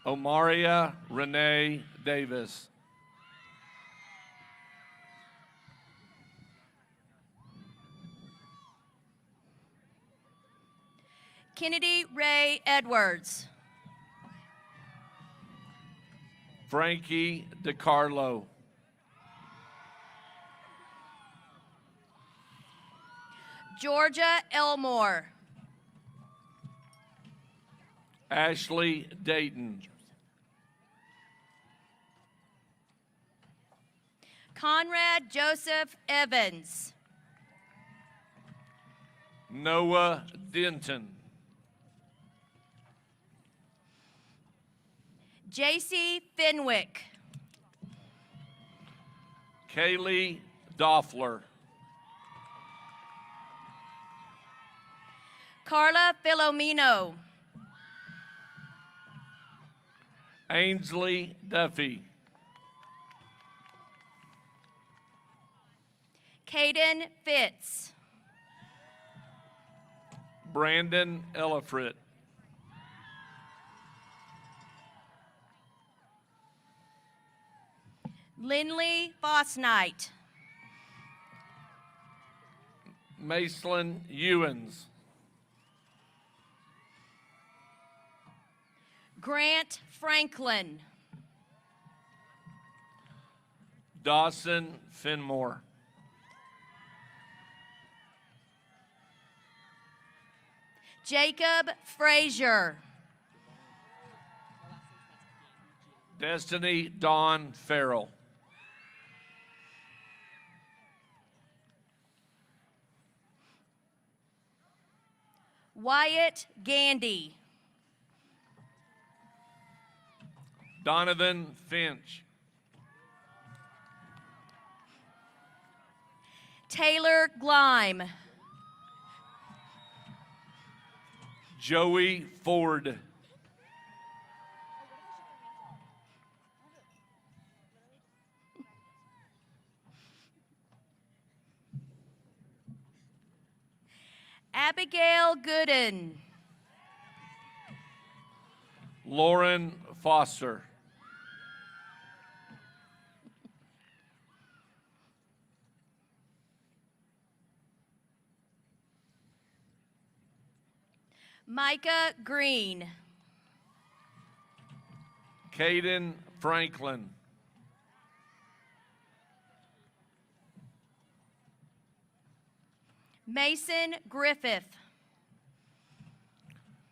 Omaria Renee Davis. Kennedy Ray Edwards. Frankie DiCarlo. Georgia Elmore. Ashley Dayton. Conrad Joseph Evans. Noah Denton. JC Fenwick. Kaylee Doffler. Carla Filomeno. Ainsley Duffy. Caden Fitz. Brandon Ellifrit. Lindley Fosnight. Macelyn Ewens. Grant Franklin. Dawson Finmore. Jacob Frazier. Destiny Dawn Farrell. Wyatt Gandy. Donovan Finch. Taylor Glime. Joey Ford. Abigail Gooden. Lauren Foster. Micah Green. Caden Franklin. Mason Griffith.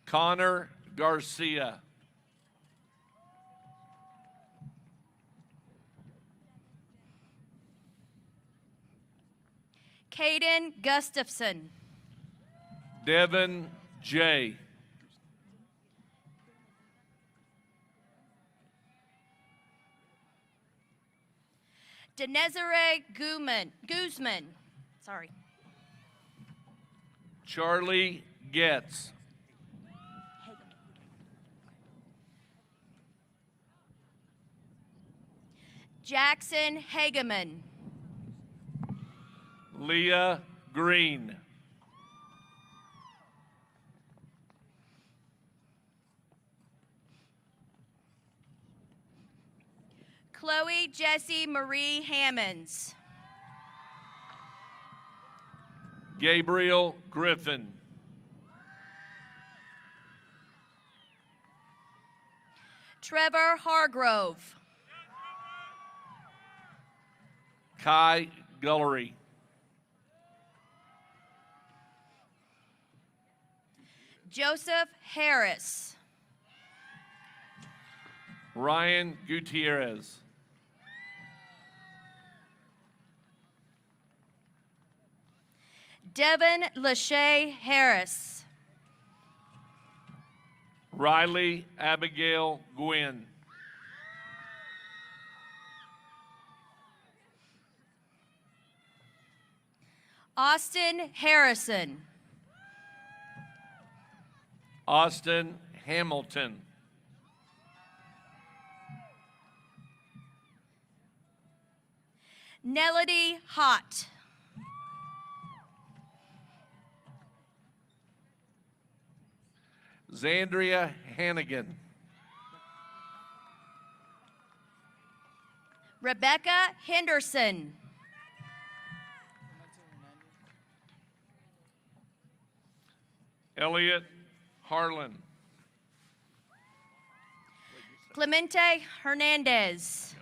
Connor Garcia. Caden Gustafson. Devin J. Denezere Guzman. Sorry. Charlie Getz. Jackson Hageman. Leah Green. Chloe Jessie Marie Hammonds. Gabriel Griffin. Trevor Hargrove. Kai Gullery. Joseph Harris. Ryan Gutierrez. Devin Lachey Harris. Riley Abigail Gwynn. Austin Harrison. Austin Hamilton. Nelody Hott. Zandria Hannigan. Rebecca Henderson. Elliot Harlan. Clemente Hernandez.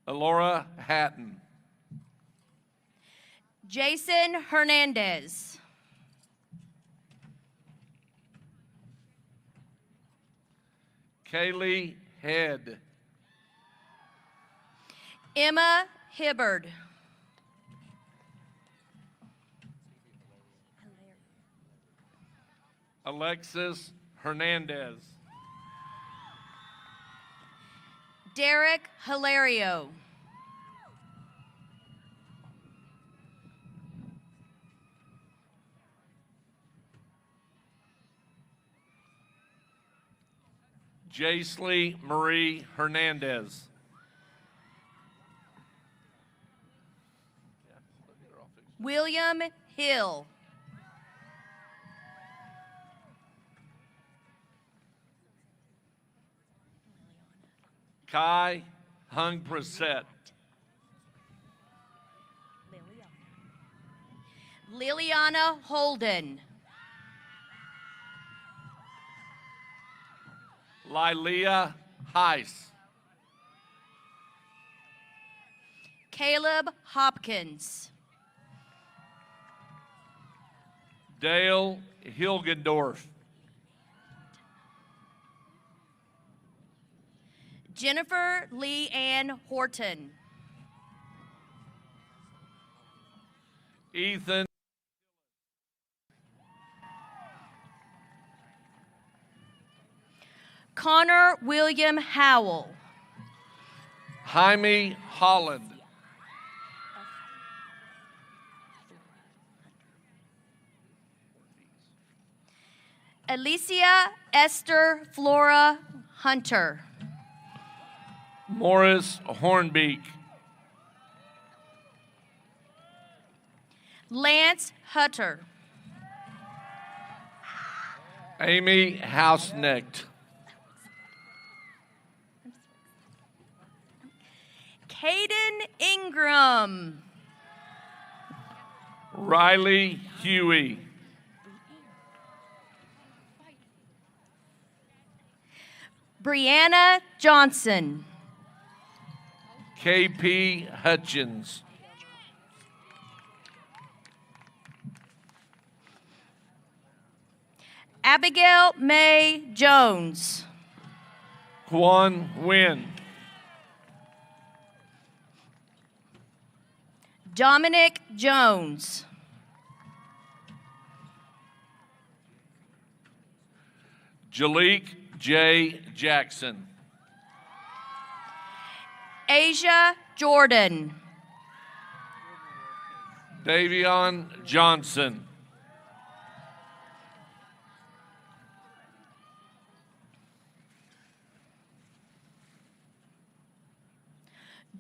Elora Hatton. Jason Hernandez. Kaylee Head. Emma Hibbard. Alexis Hernandez. Derek Hilario. Jaisley Marie Hernandez. William Hill. Kai Hung Preset. Liliana Holden. Lilia Heiss. Caleb Hopkins. Dale Hilgendorf. Jennifer Lee Ann Horton. Ethan Connor William Howell. Jaime Holland. Alicia Esther Flora Hunter. Morris Hornbeak. Lance Hutter. Amy Houseknecht. Caden Ingram. Riley Huey. Brianna Johnson. KP Hutchins. Abigail May Jones. Quan Nguyen. Dominic Jones. Jalik J. Jackson. Asia Jordan. Davion Johnson.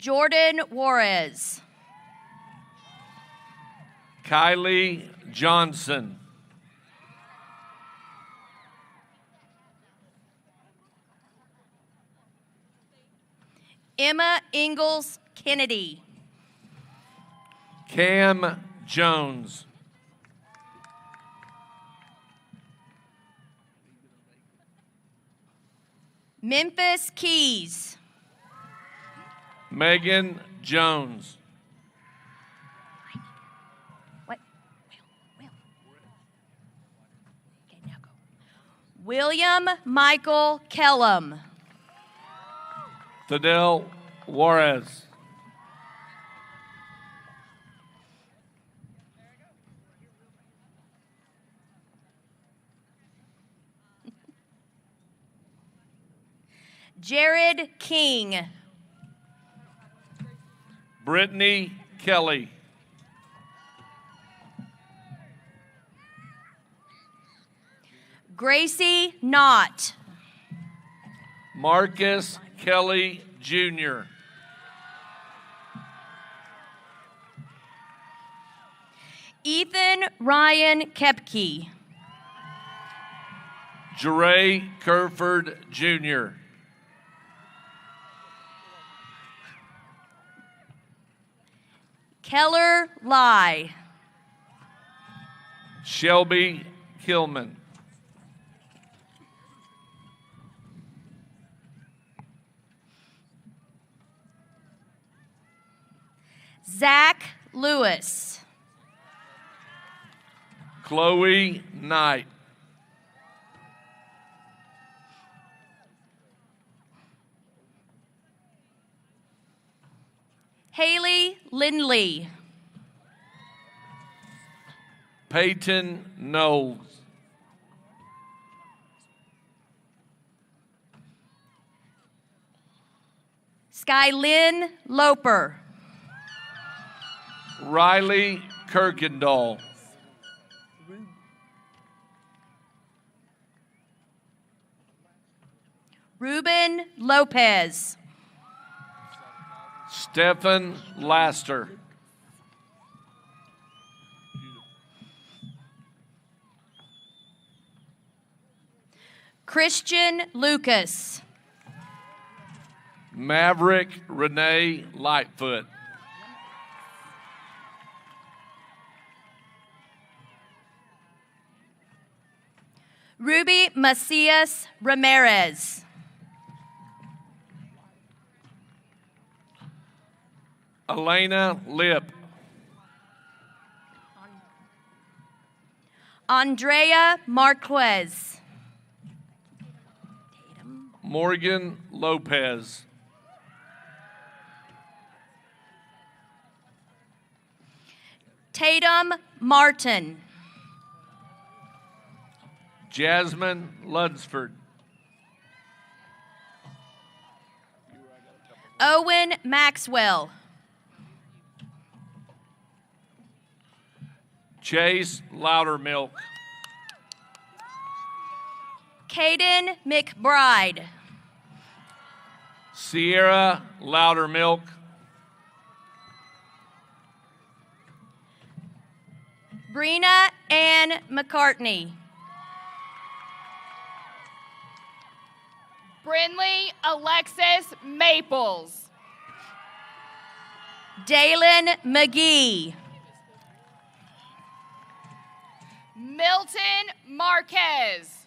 Jordan Juarez. Kylie Johnson. Emma Ingalls Kennedy. Cam Jones. Memphis Keys. Megan Jones. What? Will. Okay, now go. William Michael Kellum. Fidel Juarez. Jared King. Brittany Kelly. Gracie Knott. Marcus Kelly Jr. Ethan Ryan Kepke. Jeray Kerford Jr. Keller Lai. Shelby Hillman. Zach Lewis. Chloe Knight. Haley Lindley. Peyton Knowles. Skylyn Loper. Riley Kirkendall. Ruben Lopez. Stephen Laster. Christian Lucas. Maverick Renee Lightfoot. Ruby Macias Ramirez. Elena Lip. Andrea Marquez. Morgan Lopez. Tatum Martin. Jasmine Lunsford. Owen Maxwell. Chase Loudermilk. Caden McBride. Sierra Loudermilk. Brina Ann McCartney. Brinley Alexis Maples. Dalen McGee. Milton Marquez.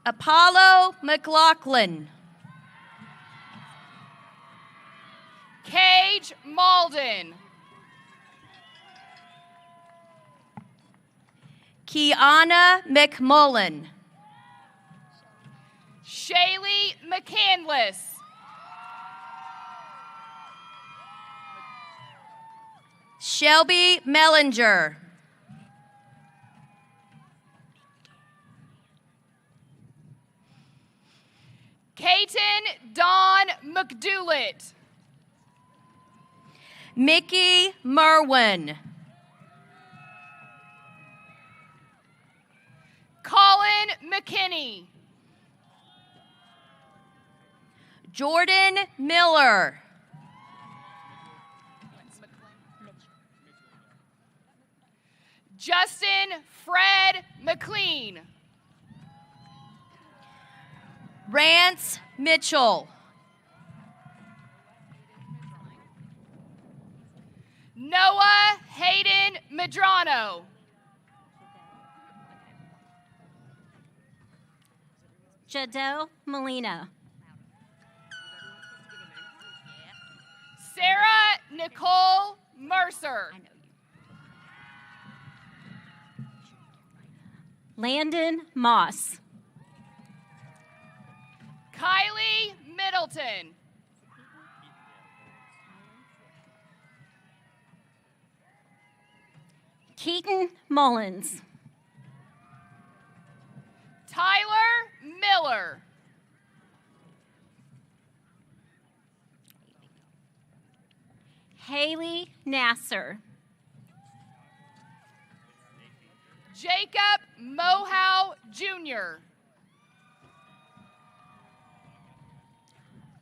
Apollo McLaughlin. Cage Malden. Kiana McMullen. Shaylee McCandless. Shelby Mellinger. Katen Dawn McDoulet. Mickey Merwin. Colin McKinney. Jordan Miller. Justin Fred McLean. Rance Mitchell. Noah Hayden Medrano. Jadel Molina. Sarah Nicole Mercer. Landon Moss. Kylie Middleton. Keaton Mullins. Tyler Miller. Haley Nasser. Jacob Mohow Jr.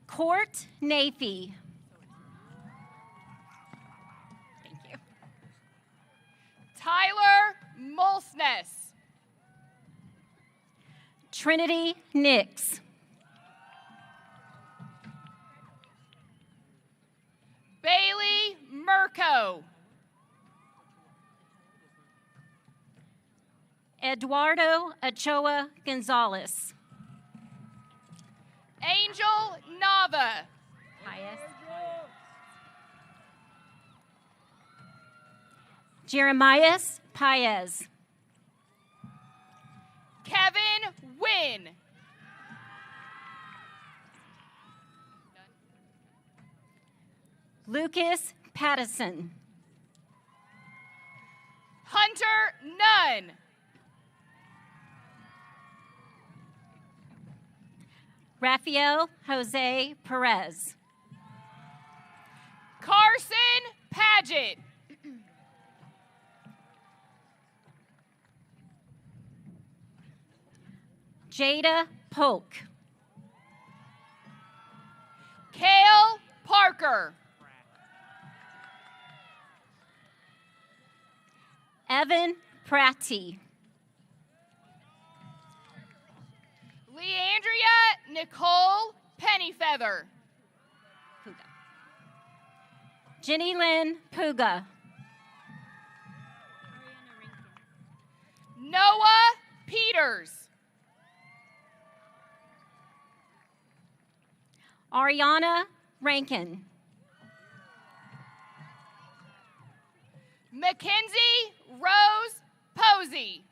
Court Nafee. Thank you. Tyler Molsness. Trinity Nix. Bailey Murko. Eduardo Ochoa Gonzalez. Angel Nava. Jeremias Paez. Kevin Wynn. Lucas Pattison. Hunter Nunn. Rafael Jose Perez. Carson Paget. Jada Polk. Kale Parker. Evan Pratty. Leandria Nicole Pennyfeather. Jenny Lynn Puga. Noah Peters. Ariana Rankin. Mackenzie Rose Posey.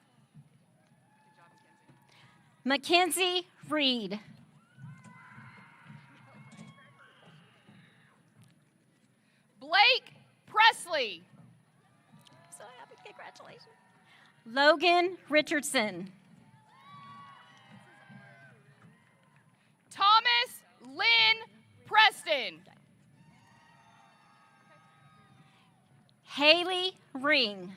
Mackenzie Reed. Blake Presley. So happy, congratulations. Logan Richardson. Thomas Lynn Preston. Haley Ring.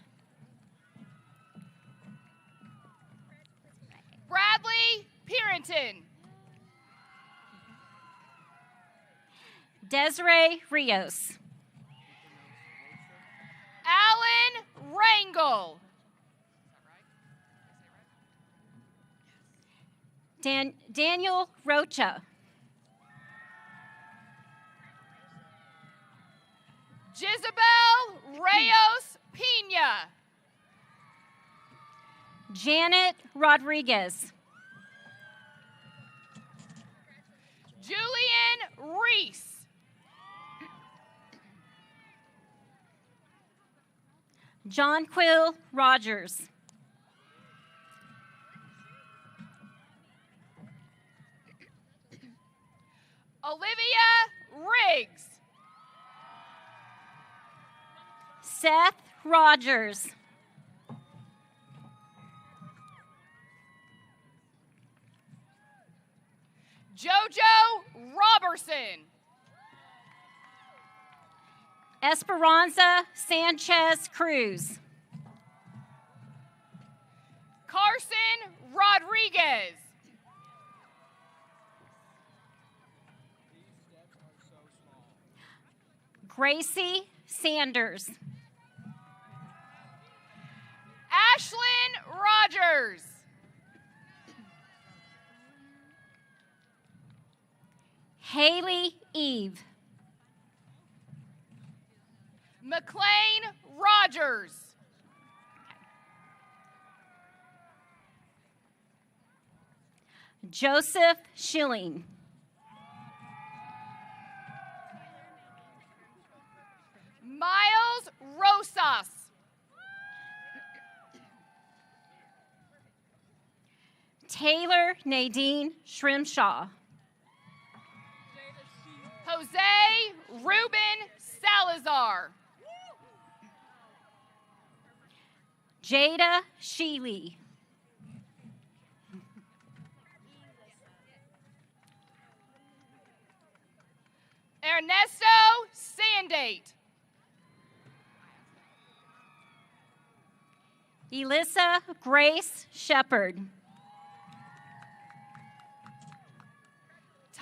Bradley Purinton. Desiree Rios. Alan Rangel. Daniel Rocha. Jezebel Reyes Pina. Janet Rodriguez. Julian Reese. John Quill Rogers. Olivia Riggs. Seth Rogers. JoJo Robertson. Esperanza Sanchez Cruz. Carson Rodriguez. Gracie Sanders. Ashlyn Rogers. Haley Eve. McLean Rogers. Joseph Schilling. Miles Rosas. Taylor Nadine Shrimshaw. Jose Ruben Salazar. Jada Sheely. Ernesto Sandate. Elissa Grace Shepard.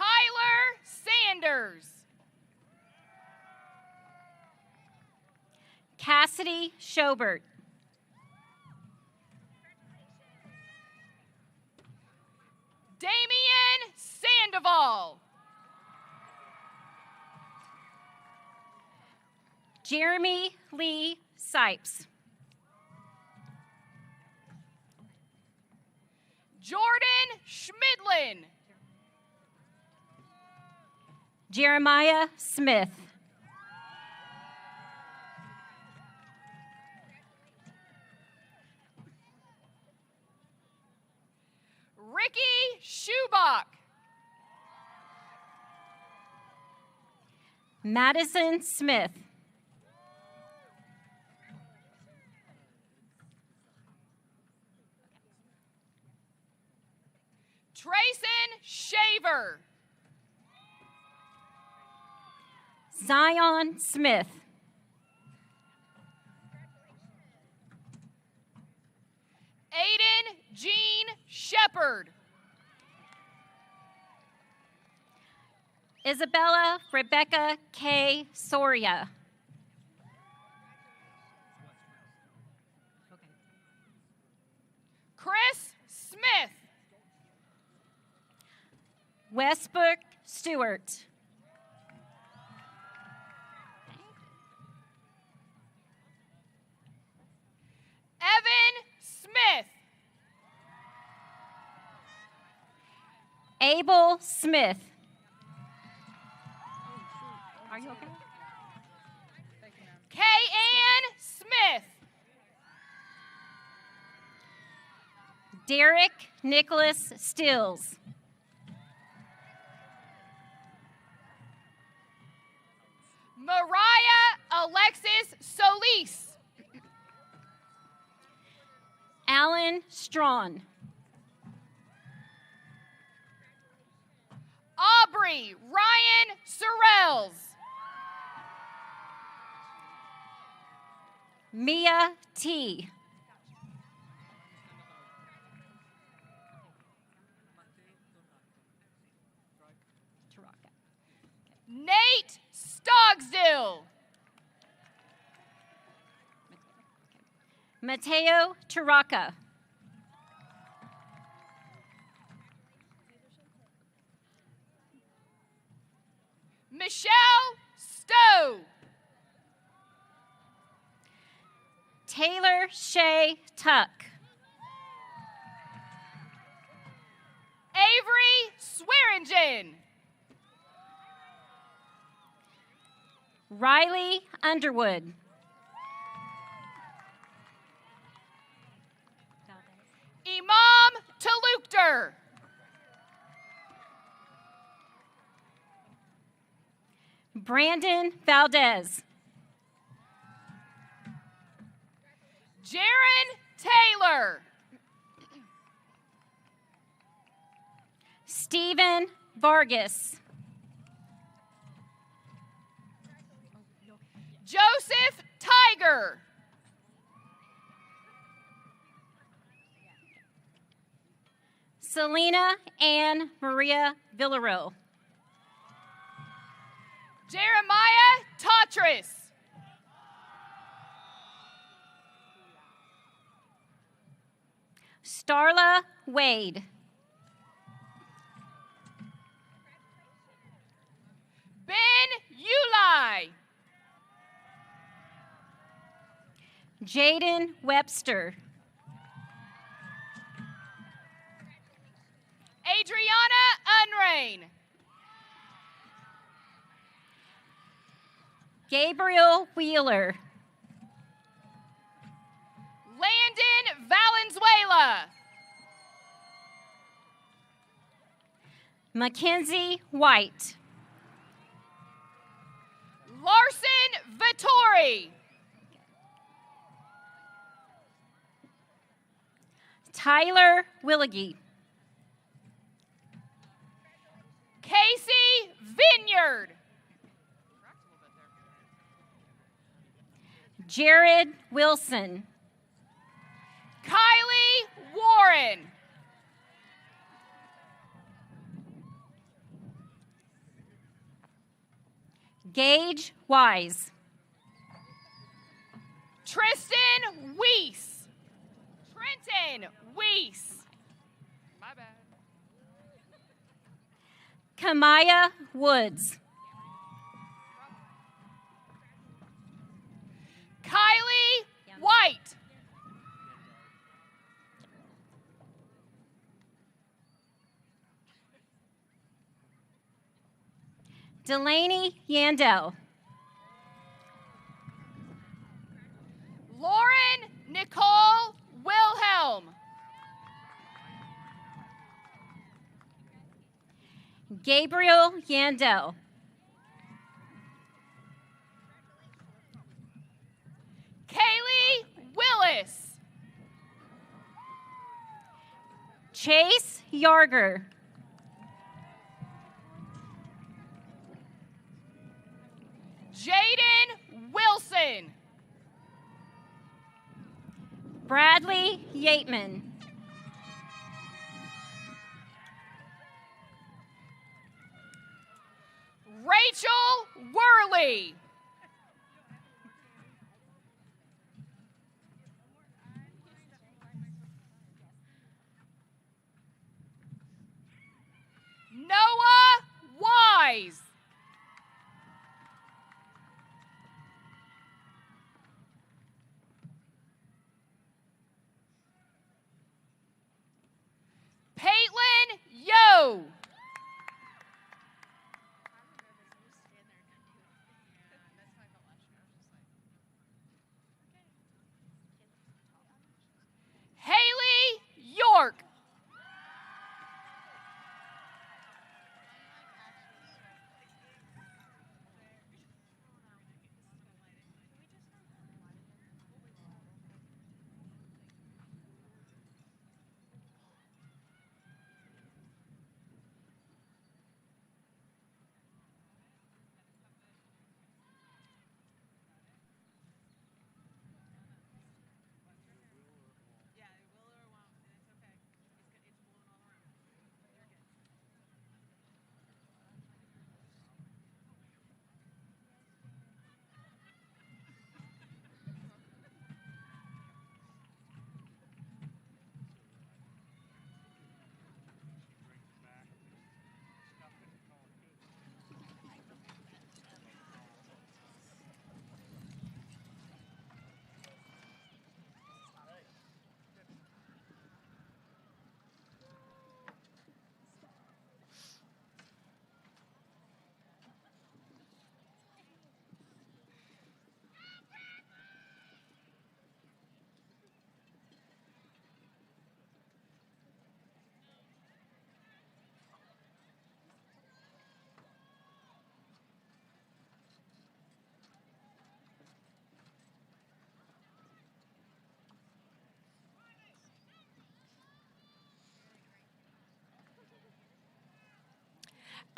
Tyler Sanders. Cassidy Schobert. Damian Sandoval. Jeremy Lee Sipes. Jordan Schmidlin. Jeremiah Smith. Ricky Schubach. Madison Smith. Trayson Shaver. Zion Smith. Aiden Jean Shepard. Isabella Rebecca K. Soria. Chris Smith. Westbrook Stewart. Evan Smith. Abel Smith. Are you okay? Kay-Ann Smith. Derek Nicholas Stills. Mariah Alexis Solis. Alan Strawn. Aubrey Ryan Sorrells. Mia T. Nate Stogsdill. Mateo Taraka. Michelle Stowe. Taylor Shea Tuck. Avery Swearingen. Riley Underwood. Imam Talukder. Brandon Valdez. Jaron Taylor. Stephen Vargas. Joseph Tiger. Selena Ann Maria Villarreal. Jeremiah Tatris. Starla Wade. Ben Uli. Jaden Webster. Adriana Unrain. Gabriel Wheeler. Landon Valenzuela. Mackenzie White. Larson Vittori. Tyler Willigie. Casey Vineyard. Jared Wilson. Kylie Warren. Gage Wise. Tristan Weiss. Trenton Weiss. My bad. Kamaya Woods. Kylie White. Delaney Yandel. Lauren Nicole Wilhelm. Gabriel Yandel. Kaylee Willis. Chase Yarger. Jaden Wilson. Bradley Yateman. Rachel Worley. Noah Wise. Paitlin Yo.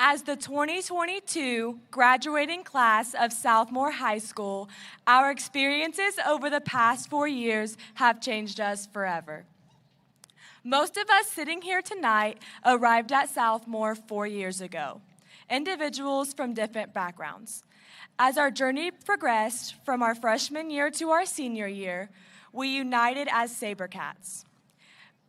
As the 2022 graduating class of Southmoore High School, our experiences over the past 4 years have changed us forever. Most of us sitting here tonight arrived at Southmoore 4 years ago, individuals from different backgrounds. As our journey progressed from our freshman year to our senior year, we united as SaberCats.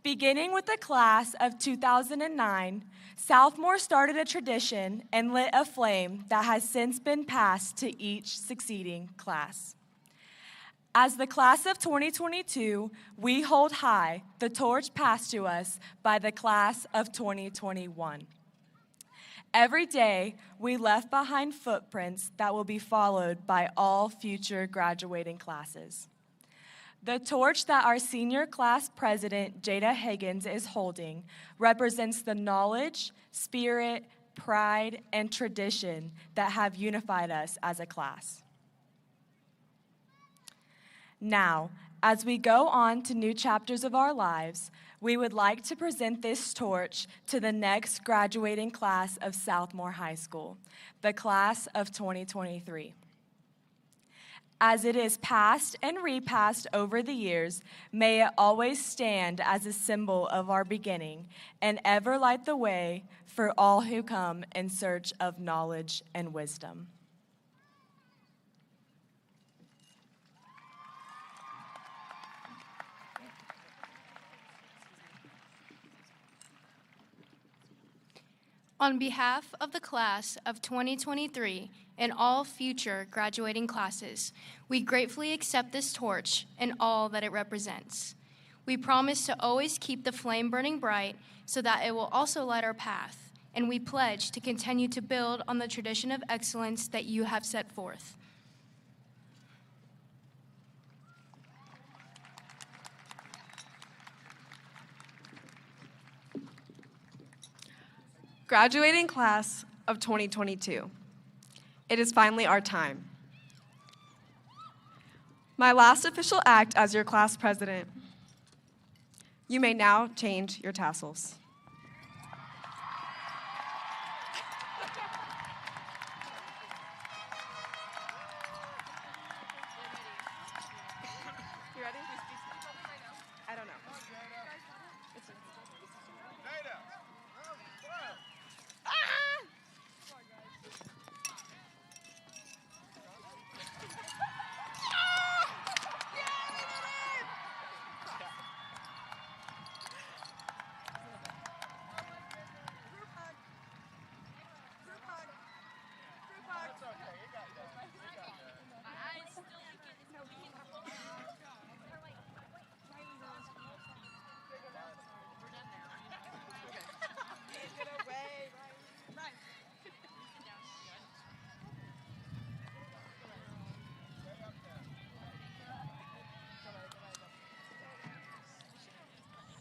Beginning with the class of 2009, Southmoore started a tradition and lit a flame that has since been passed to each succeeding class. As the class of 2022, we hold high the torch passed to us by the class of 2021. Every day, we left behind footprints that will be followed by all future graduating classes. The torch that our senior class president, Jada Higgins, is holding represents the knowledge, spirit, pride, and tradition that have unified us as a class. Now, as we go on to new chapters of our lives, we would like to present this torch to the next graduating class of Southmoore High School, the class of 2023. As it is passed and repassed over the years, may it always stand as a symbol of our beginning and ever light the way for all who come in search of knowledge and wisdom. On behalf of the class of 2023 and all future graduating classes, we gratefully accept this torch and all that it represents. We promise to always keep the flame burning bright so that it will also light our path, and we pledge to continue to build on the tradition of excellence that you have set forth. Graduating class of 2022. It is finally our time. My last official act as your class president. You may now change your tassels. You ready? I don't know.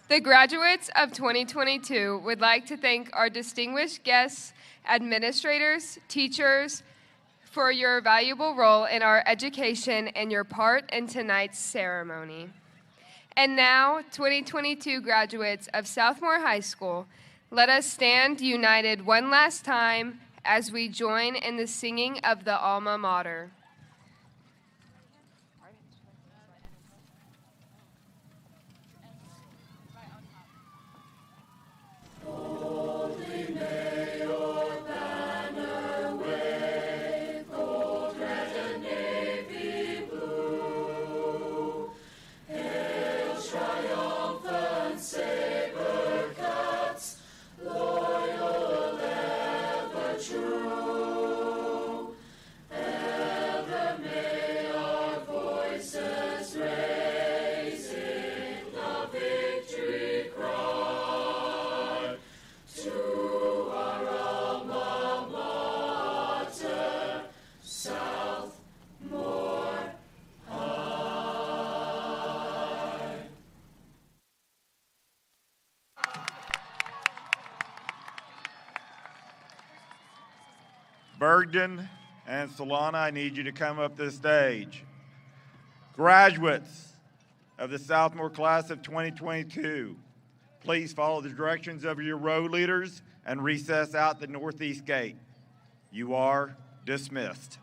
The graduates of 2022 would like to thank our distinguished guests, administrators, teachers, for your valuable role in our education and your part in tonight's ceremony. And now, 2022 graduates of Southmoore High School, let us stand united one last time as we join in the singing of the Alma Mater. Bergden and Solana, I need you to come up this stage. Graduates of the Southmoore class of 2022, Please follow the directions of your row leaders and recess out the northeast gate. You are dismissed.